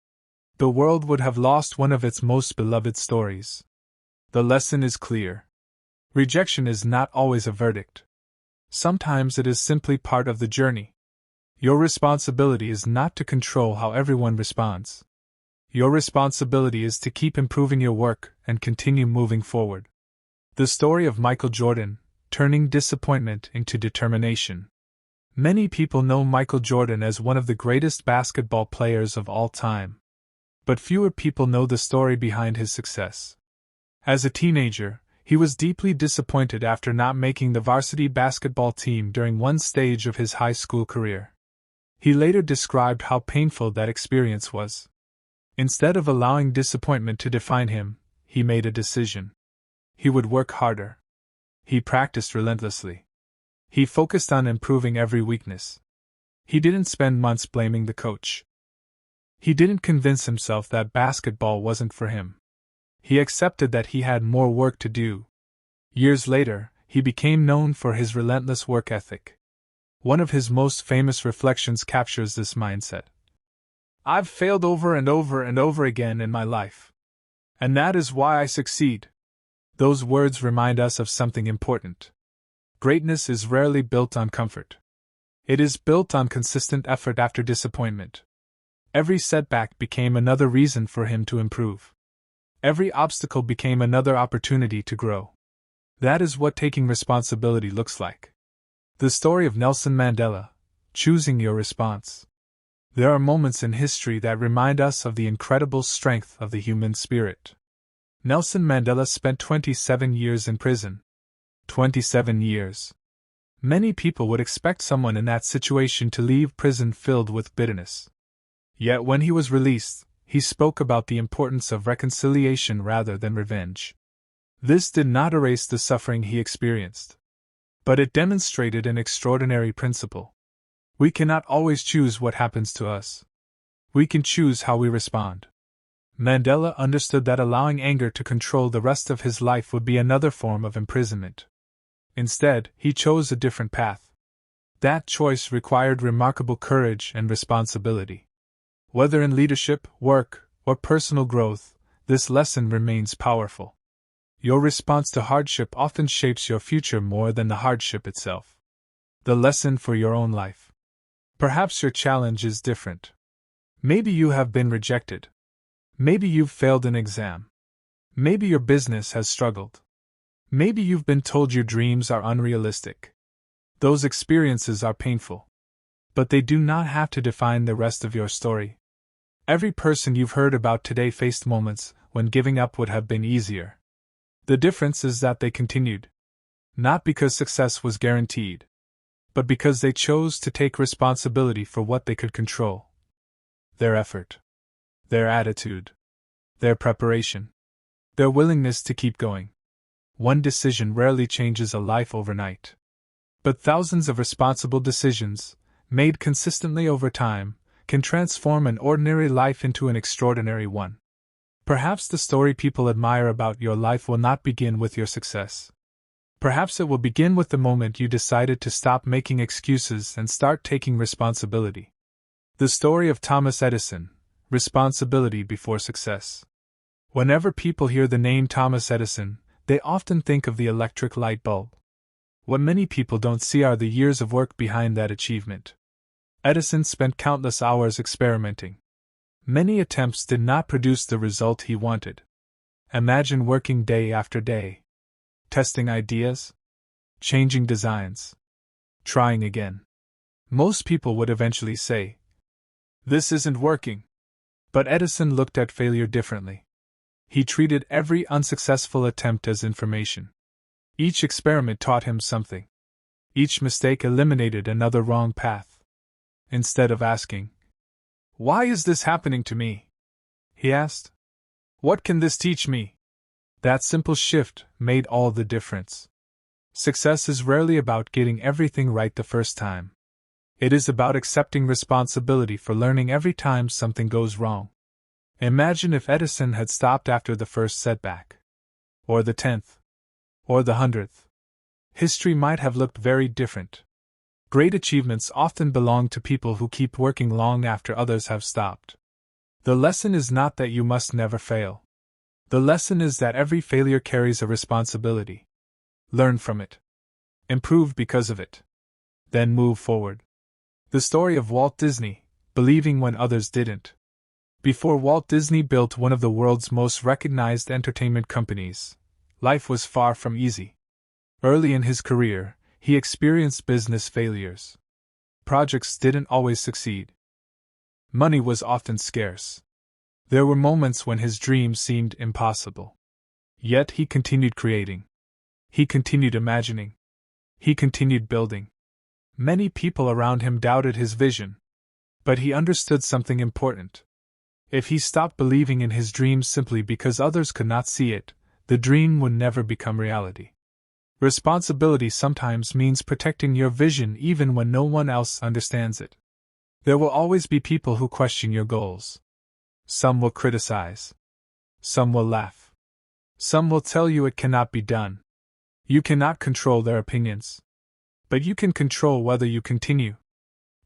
The world would have lost one of its most beloved stories. The lesson is clear. Rejection is not always a verdict. Sometimes it is simply part of the journey. Your responsibility is not to control how everyone responds. Your responsibility is to keep improving your work and continue moving forward. The story of Michael Jordan, turning disappointment into determination. Many people know Michael Jordan as one of the greatest basketball players of all time. But fewer people know the story behind his success. As a teenager, he was deeply disappointed after not making the varsity basketball team during one stage of his high school career. He later described how painful that experience was. Instead of allowing disappointment to define him, he made a decision. He would work harder. He practiced relentlessly. He focused on improving every weakness. He didn't spend months blaming the coach. He didn't convince himself that basketball wasn't for him. He accepted that he had more work to do. Years later, he became known for his relentless work ethic. One of his most famous reflections captures this mindset. "I've failed over and over and over again in my life. And that is why I succeed." Those words remind us of something important. Greatness is rarely built on comfort. It is built on consistent effort after disappointment. Every setback became another reason for him to improve. Every obstacle became another opportunity to grow. That is what taking responsibility looks like. The story of Nelson Mandela, choosing your response. There are moments in history that remind us of the incredible strength of the human spirit. Nelson Mandela spent 27 years in prison. 27 years. Many people would expect someone in that situation to leave prison filled with bitterness. Yet when he was released, he spoke about the importance of reconciliation rather than revenge. This did not erase the suffering he experienced, but it demonstrated an extraordinary principle. We cannot always choose what happens to us. We can choose how we respond. Mandela understood that allowing anger to control the rest of his life would be another form of imprisonment. Instead, he chose a different path. That choice required remarkable courage and responsibility. Whether in leadership, work, or personal growth, this lesson remains powerful. Your response to hardship often shapes your future more than the hardship itself. The lesson for your own life. Perhaps your challenge is different. Maybe you have been rejected. Maybe you've failed an exam. Maybe your business has struggled. Maybe you've been told your dreams are unrealistic. Those experiences are painful. But they do not have to define the rest of your story. Every person you've heard about today faced moments when giving up would have been easier. The difference is that they continued. Not because success was guaranteed, but because they chose to take responsibility for what they could control. Their effort. Their attitude. Their preparation. Their willingness to keep going. One decision rarely changes a life overnight. But thousands of responsible decisions, made consistently over time, can transform an ordinary life into an extraordinary one. Perhaps the story people admire about your life will not begin with your success. Perhaps it will begin with the moment you decided to stop making excuses and start taking responsibility. The story of Thomas Edison, responsibility before success. Whenever people hear the name Thomas Edison, they often think of the electric light bulb. What many people don't see are the years of work behind that achievement. Edison spent countless hours experimenting. Many attempts did not produce the result he wanted. Imagine working day after day. Testing ideas. Changing designs. Trying again. Most people would eventually say, "This isn't working." But Edison looked at failure differently. He treated every unsuccessful attempt as information. Each experiment taught him something. Each mistake eliminated another wrong path. Instead of asking, "Why is this happening to me?" he asked, "What can this teach me?" That simple shift made all the difference. Success is rarely about getting everything right the first time. It is about accepting responsibility for learning every time something goes wrong. Imagine if Edison had stopped after the first setback. Or the 10th. Or the 100th. History might have looked very different. Great achievements often belong to people who keep working long after others have stopped. The lesson is not that you must never fail. The lesson is that every failure carries a responsibility. Learn from it. Improve because of it. Then move forward. The story of Walt Disney, believing when others didn't. Before Walt Disney built one of the world's most recognized entertainment companies, life was far from easy. Early in his career, he experienced business failures. Projects didn't always succeed. Money was often scarce. There were moments when his dreams seemed impossible. Yet he continued creating. He continued imagining. He continued building. Many people around him doubted his vision. But he understood something important. If he stopped believing in his dreams simply because others could not see it, the dream would never become reality. Responsibility sometimes means protecting your vision even when no one else understands it. There will always be people who question your goals. Some will criticize. Some will laugh. Some will tell you it cannot be done. You cannot control their opinions. But you can control whether you continue.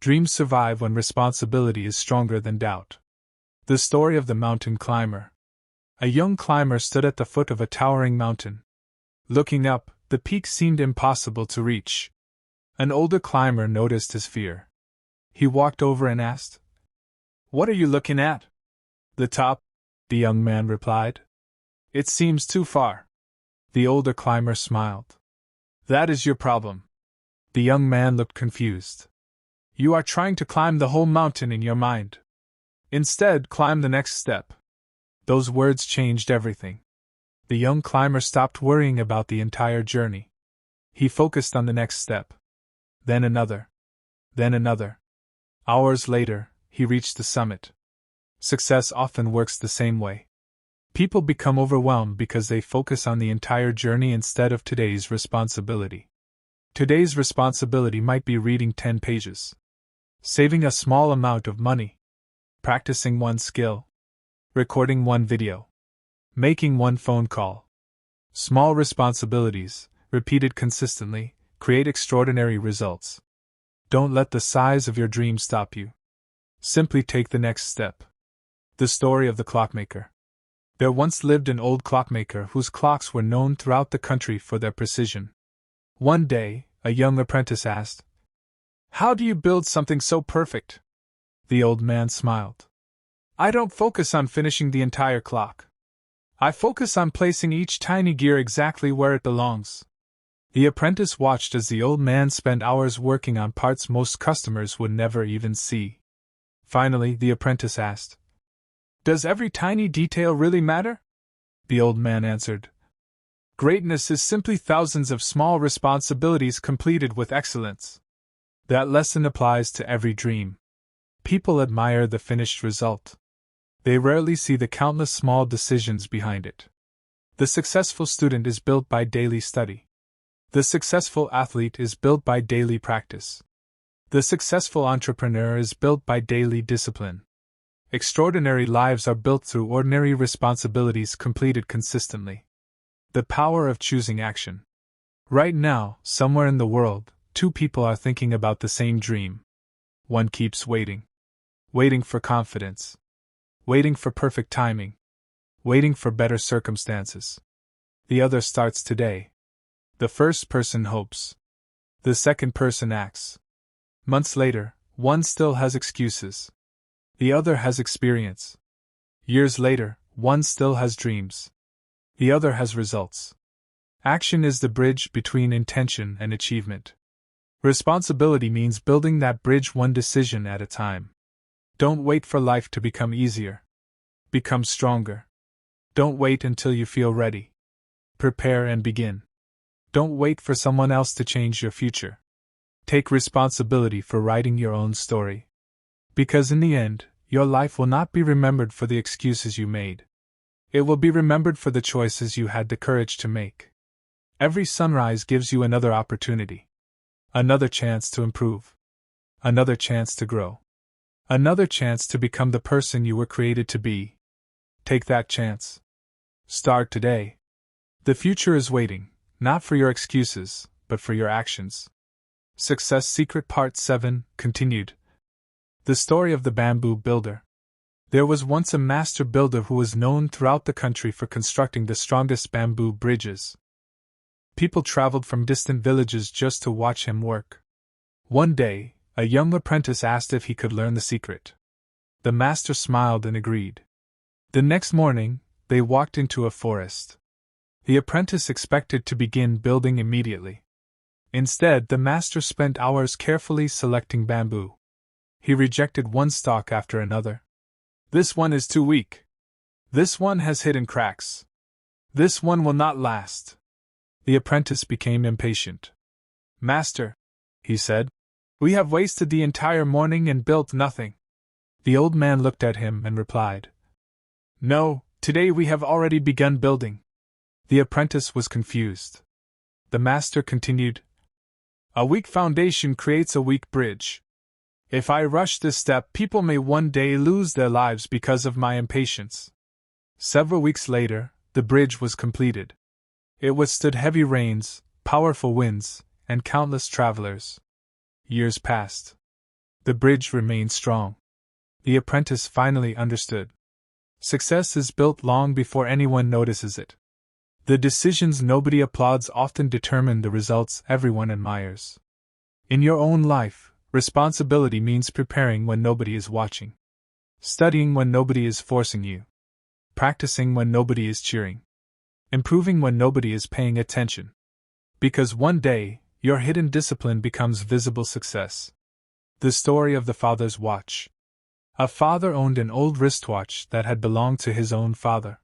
Dreams survive when responsibility is stronger than doubt. The story of the mountain climber. A young climber stood at the foot of a towering mountain. Looking up, the peak seemed impossible to reach. An older climber noticed his fear. He walked over and asked, "What are you looking at?" "The top," the young man replied. "It seems too far." The older climber smiled. "That is your problem." The young man looked confused. "You are trying to climb the whole mountain in your mind. Instead, climb the next step." Those words changed everything. The young climber stopped worrying about the entire journey. He focused on the next step. Then another. Then another. Hours later, he reached the summit. Success often works the same way. People become overwhelmed because they focus on the entire journey instead of today's responsibility. Today's responsibility might be reading 10 pages, saving a small amount of money, practicing one skill, recording one video, making one phone call. Small responsibilities, repeated consistently, create extraordinary results. Don't let the size of your dream stop you. Simply take the next step. The story of the clockmaker. There once lived an old clockmaker whose clocks were known throughout the country for their precision. One day, a young apprentice asked, "How do you build something so perfect?" The old man smiled. "I don't focus on finishing the entire clock. I focus on placing each tiny gear exactly where it belongs." The apprentice watched as the old man spent hours working on parts most customers would never even see. Finally, the apprentice asked, "Does every tiny detail really matter?" The old man answered, "Greatness is simply thousands of small responsibilities completed with excellence." That lesson applies to every dream. People admire the finished result. They rarely see the countless small decisions behind it. The successful student is built by daily study. The successful athlete is built by daily practice. The successful entrepreneur is built by daily discipline. Extraordinary lives are built through ordinary responsibilities completed consistently. The power of choosing action. Right now, somewhere in the world, two people are thinking about the same dream. One keeps waiting. Waiting for confidence. Waiting for perfect timing. Waiting for better circumstances. The other starts today. The first person hopes. The second person acts. Months later, one still has excuses. The other has experience. Years later, one still has dreams. The other has results. Action is the bridge between intention and achievement. Responsibility means building that bridge one decision at a time. Don't wait for life to become easier. Become stronger. Don't wait until you feel ready. Prepare and begin. Don't wait for someone else to change your future. Take responsibility for writing your own story. Because in the end, your life will not be remembered for the excuses you made. It will be remembered for the choices you had the courage to make. Every sunrise gives you another opportunity. Another chance to improve. Another chance to grow. Another chance to become the person you were created to be. Take that chance. Start today. The future is waiting, not for your excuses, but for your actions. Success Secret Part 7, continued. The story of the bamboo builder. There was once a master builder who was known throughout the country for constructing the strongest bamboo bridges. People traveled from distant villages just to watch him work. One day, a young apprentice asked if he could learn the secret. The master smiled and agreed. The next morning, they walked into a forest. The apprentice expected to begin building immediately. Instead, the master spent hours carefully selecting bamboo. He rejected one stalk after another. "This one is too weak. This one has hidden cracks. This one will not last." The apprentice became impatient. "Master," he said, "we have wasted the entire morning and built nothing." The old man looked at him and replied, "No, today we have already begun building." The apprentice was confused. The master continued, "A weak foundation creates a weak bridge. If I rush this step, people may one day lose their lives because of my impatience." Several weeks later, the bridge was completed. It withstood heavy rains, powerful winds, and countless travelers. Years passed. The bridge remained strong. The apprentice finally understood. Success is built long before anyone notices it. The decisions nobody applauds often determine the results everyone admires. In your own life, responsibility means preparing when nobody is watching, studying when nobody is forcing you, practicing when nobody is cheering, improving when nobody is paying attention. Because one day, your hidden discipline becomes visible success. The story of the father's watch. A father owned an old wristwatch that had belonged to his own father.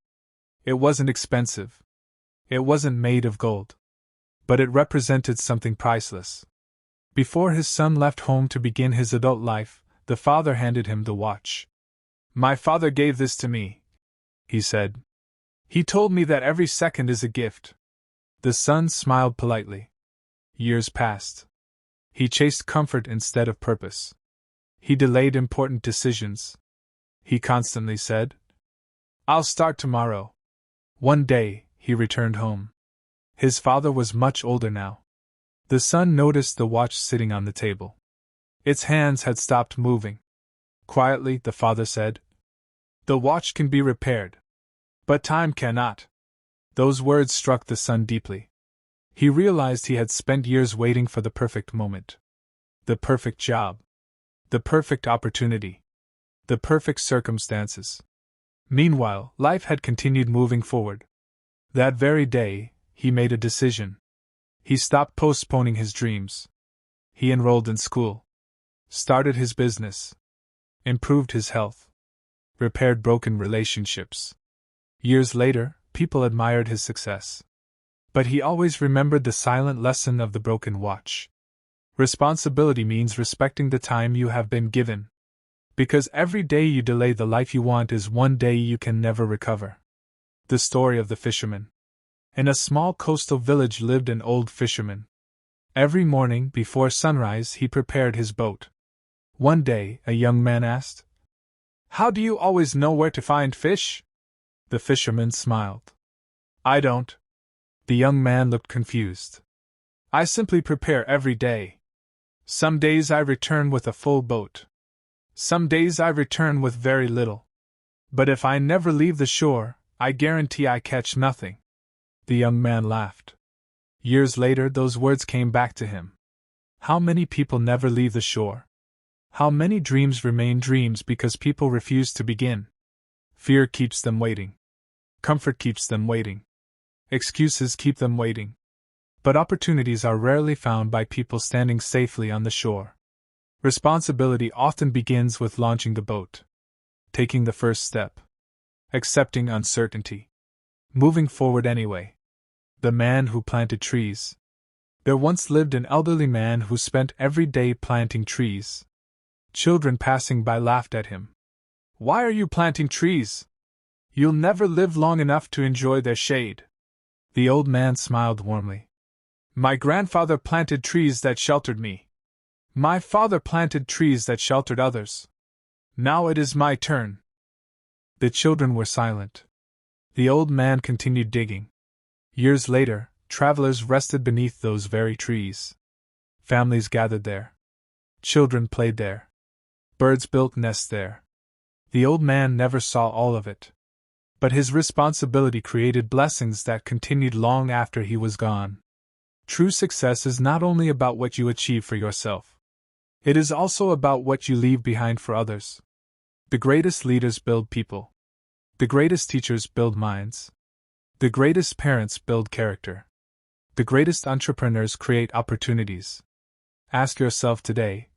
It wasn't expensive. It wasn't made of gold. But it represented something priceless. Before his son left home to begin his adult life, the father handed him the watch. "My father gave this to me," he said. "He told me that every second is a gift." The son smiled politely. Years passed. He chased comfort instead of purpose. He delayed important decisions. He constantly said, "I'll start tomorrow." One day, he returned home. His father was much older now. The son noticed the watch sitting on the table. Its hands had stopped moving. Quietly, the father said, "The watch can be repaired. But time cannot." Those words struck the son deeply. He realized he had spent years waiting for the perfect moment. The perfect job. The perfect opportunity. The perfect circumstances. Meanwhile, life had continued moving forward. That very day, he made a decision. He stopped postponing his dreams. He enrolled in school. Started his business. Improved his health. Repaired broken relationships. Years later, people admired his success. But he always remembered the silent lesson of the broken watch. Responsibility means respecting the time you have been given. Because every day you delay the life you want is one day you can never recover. The story of the fisherman. In a small coastal village lived an old fisherman. Every morning, before sunrise, he prepared his boat. One day, a young man asked, "How do you always know where to find fish?" The fisherman smiled. "I don't." The young man looked confused. "I simply prepare every day. Some days I return with a full boat. Some days I return with very little. But if I never leave the shore, I guarantee I catch nothing." The young man laughed. Years later, those words came back to him. How many people never leave the shore? How many dreams remain dreams because people refuse to begin? Fear keeps them waiting. Comfort keeps them waiting. Excuses keep them waiting. But opportunities are rarely found by people standing safely on the shore. Responsibility often begins with launching the boat. Taking the first step. Accepting uncertainty. Moving forward anyway. The man who planted trees. There once lived an elderly man who spent every day planting trees. Children passing by laughed at him. "Why are you planting trees? You'll never live long enough to enjoy their shade." The old man smiled warmly. "My grandfather planted trees that sheltered me. My father planted trees that sheltered others. Now it is my turn." The children were silent. The old man continued digging. Years later, travelers rested beneath those very trees. Families gathered there. Children played there. Birds built nests there. The old man never saw all of it. But his responsibility created blessings that continued long after he was gone. True success is not only about what you achieve for yourself. It is also about what you leave behind for others. The greatest leaders build people. The greatest teachers build minds. The greatest parents build character. The greatest entrepreneurs create opportunities. Ask yourself today,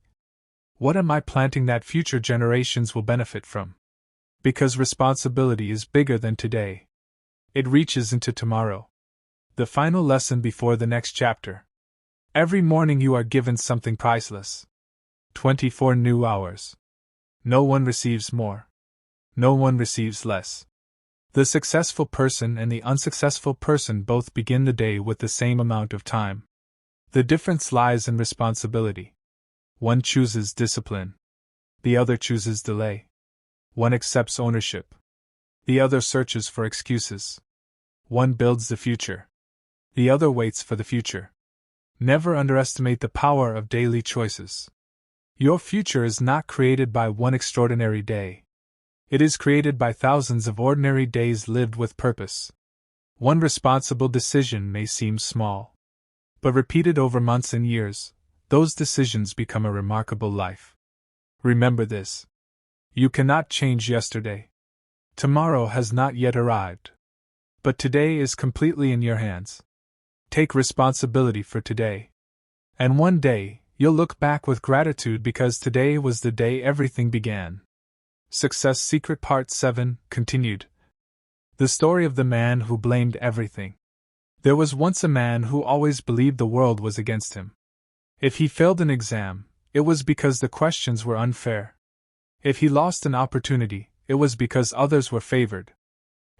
what am I planting that future generations will benefit from? Because responsibility is bigger than today. It reaches into tomorrow. The final lesson before the next chapter. Every morning you are given something priceless. 24 new hours. No one receives more. No one receives less. The successful person and the unsuccessful person both begin the day with the same amount of time. The difference lies in responsibility. One chooses discipline. The other chooses delay. One accepts ownership. The other searches for excuses. One builds the future. The other waits for the future. Never underestimate the power of daily choices. Your future is not created by one extraordinary day. It is created by thousands of ordinary days lived with purpose. One responsible decision may seem small, but repeated over months and years, those decisions become a remarkable life. Remember this. You cannot change yesterday. Tomorrow has not yet arrived. But today is completely in your hands. Take responsibility for today. And one day, you'll look back with gratitude because today was the day everything began. Success Secret Part 7 continued. The story of the man who blamed everything. There was once a man who always believed the world was against him. If he failed an exam, it was because the questions were unfair. If he lost an opportunity, it was because others were favored.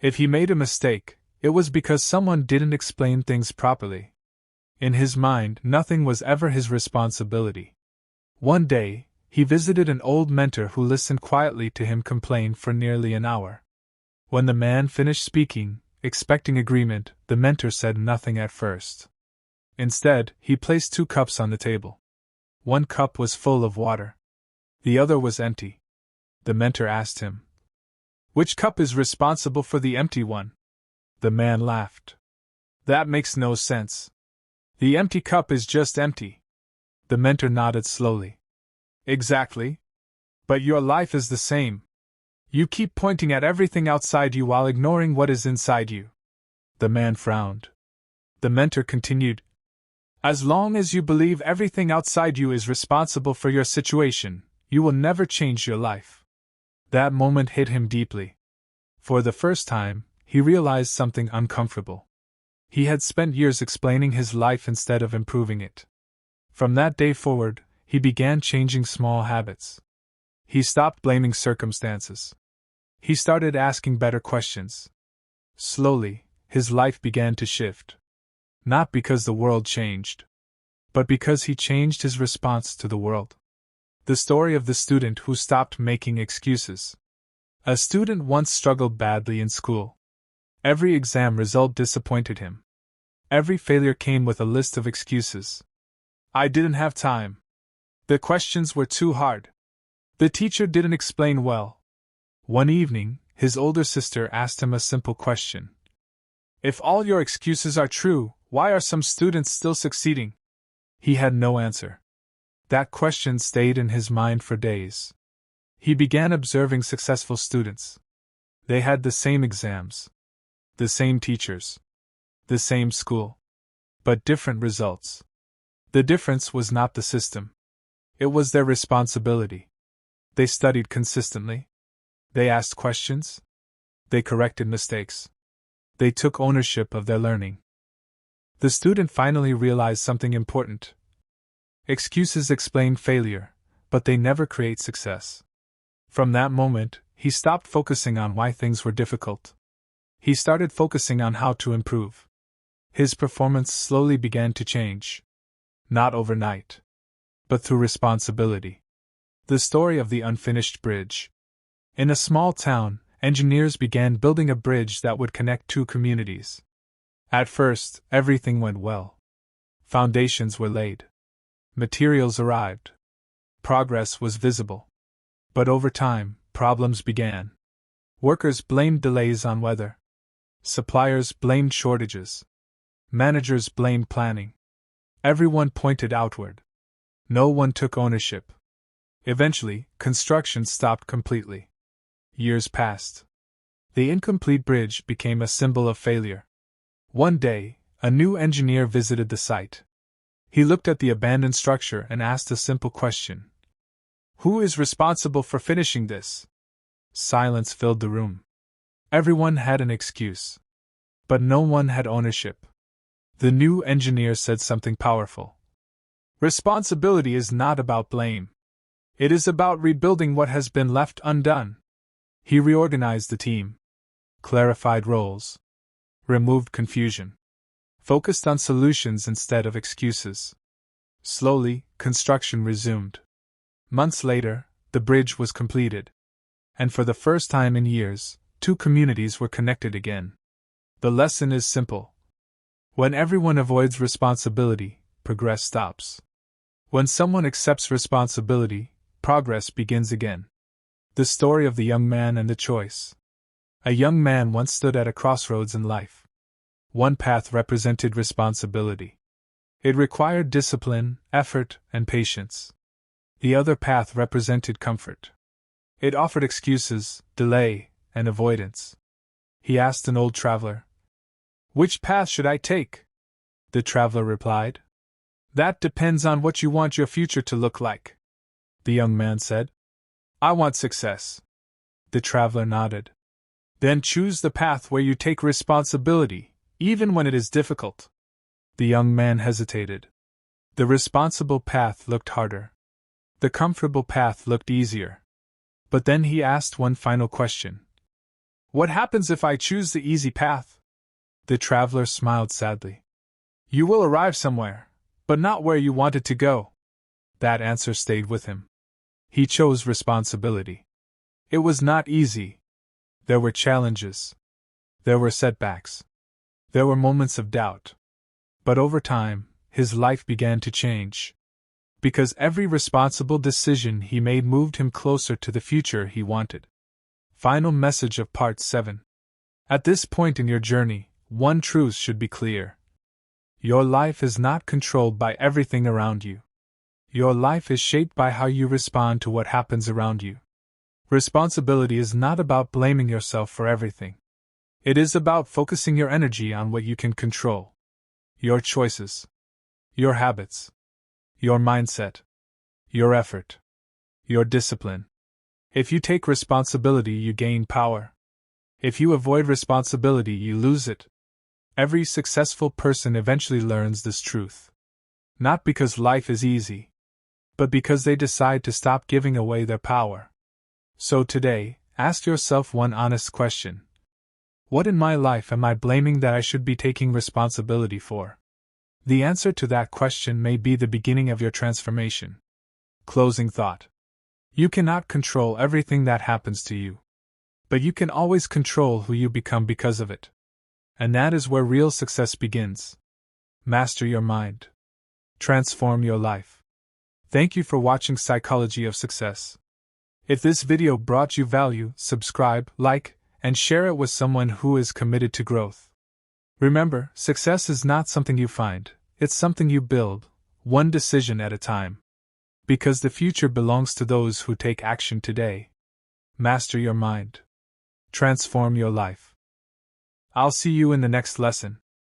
If he made a mistake, it was because someone didn't explain things properly. In his mind, nothing was ever his responsibility. One day, he visited an old mentor who listened quietly to him complain for nearly an hour. When the man finished speaking, expecting agreement, the mentor said nothing at first. Instead, he placed 2 cups on the table. One cup was full of water. The other was empty. The mentor asked him, "Which cup is responsible for the empty one?" The man laughed. "That makes no sense. The empty cup is just empty." The mentor nodded slowly. "Exactly. But your life is the same. You keep pointing at everything outside you while ignoring what is inside you." The man frowned. The mentor continued, "As long as you believe everything outside you is responsible for your situation, you will never change your life." That moment hit him deeply. For the first time, he realized something uncomfortable. He had spent years explaining his life instead of improving it. From that day forward, he began changing small habits. He stopped blaming circumstances. He started asking better questions. Slowly, his life began to shift. Not because the world changed, but because he changed his response to the world. The story of the student who stopped making excuses. A student once struggled badly in school. Every exam result disappointed him. Every failure came with a list of excuses. "I didn't have time. The questions were too hard. The teacher didn't explain well." One evening, his older sister asked him a simple question. "If all your excuses are true, why are some students still succeeding?" He had no answer. That question stayed in his mind for days. He began observing successful students. They had the same exams, the same teachers, the same school, but different results. The difference was not the system. It was their responsibility. They studied consistently. They asked questions. They corrected mistakes. They took ownership of their learning. The student finally realized something important. Excuses explain failure, but they never create success. From that moment, he stopped focusing on why things were difficult. He started focusing on how to improve. His performance slowly began to change. Not overnight, but through responsibility. The story of the unfinished bridge. In a small town, engineers began building a bridge that would connect 2 communities. At first, everything went well. Foundations were laid. Materials arrived. Progress was visible. But over time, problems began. Workers blamed delays on weather. Suppliers blamed shortages. Managers blamed planning. Everyone pointed outward. No one took ownership. Eventually, construction stopped completely. Years passed. The incomplete bridge became a symbol of failure. One day, a new engineer visited the site. He looked at the abandoned structure and asked a simple question. "Who is responsible for finishing this?" Silence filled the room. Everyone had an excuse. But no one had ownership. The new engineer said something powerful. "Responsibility is not about blame. It is about rebuilding what has been left undone." He reorganized the team, clarified roles, removed confusion, focused on solutions instead of excuses. Slowly, construction resumed. Months later, the bridge was completed. And for the first time in years, 2 communities were connected again. The lesson is simple. When everyone avoids responsibility, progress stops. When someone accepts responsibility, progress begins again. The story of the young man and the choice. A young man once stood at a crossroads in life. One path represented responsibility. It required discipline, effort, and patience. The other path represented comfort. It offered excuses, delay, and avoidance. He asked an old traveler, "Which path should I take?" The traveler replied, "That depends on what you want your future to look like." The young man said, "I want success." The traveler nodded. "Then choose the path where you take responsibility, even when it is difficult." The young man hesitated. The responsible path looked harder. The comfortable path looked easier. But then he asked one final question. "What happens if I choose the easy path?" The traveler smiled sadly. "You will arrive somewhere, but not where you wanted to go." That answer stayed with him. He chose responsibility. It was not easy. There were challenges. There were setbacks. There were moments of doubt. But over time, his life began to change. Because every responsible decision he made moved him closer to the future he wanted. Final message of Part 7. At this point in your journey, one truth should be clear. Your life is not controlled by everything around you. Your life is shaped by how you respond to what happens around you. Responsibility is not about blaming yourself for everything. It is about focusing your energy on what you can control. Your choices. Your habits. Your mindset. Your effort. Your discipline. If you take responsibility, you gain power. If you avoid responsibility, you lose it. Every successful person eventually learns this truth. Not because life is easy, but because they decide to stop giving away their power. So today, ask yourself one honest question. What in my life am I blaming that I should be taking responsibility for? The answer to that question may be the beginning of your transformation. Closing thought. You cannot control everything that happens to you. But you can always control who you become because of it. And that is where real success begins. Master your mind. Transform your life. Thank you for watching Psychology of Success. If this video brought you value, subscribe, like, and share it with someone who is committed to growth. Remember, success is not something you find, it's something you build, one decision at a time. Because the future belongs to those who take action today. Master your mind. Transform your life. I'll see you in the next lesson.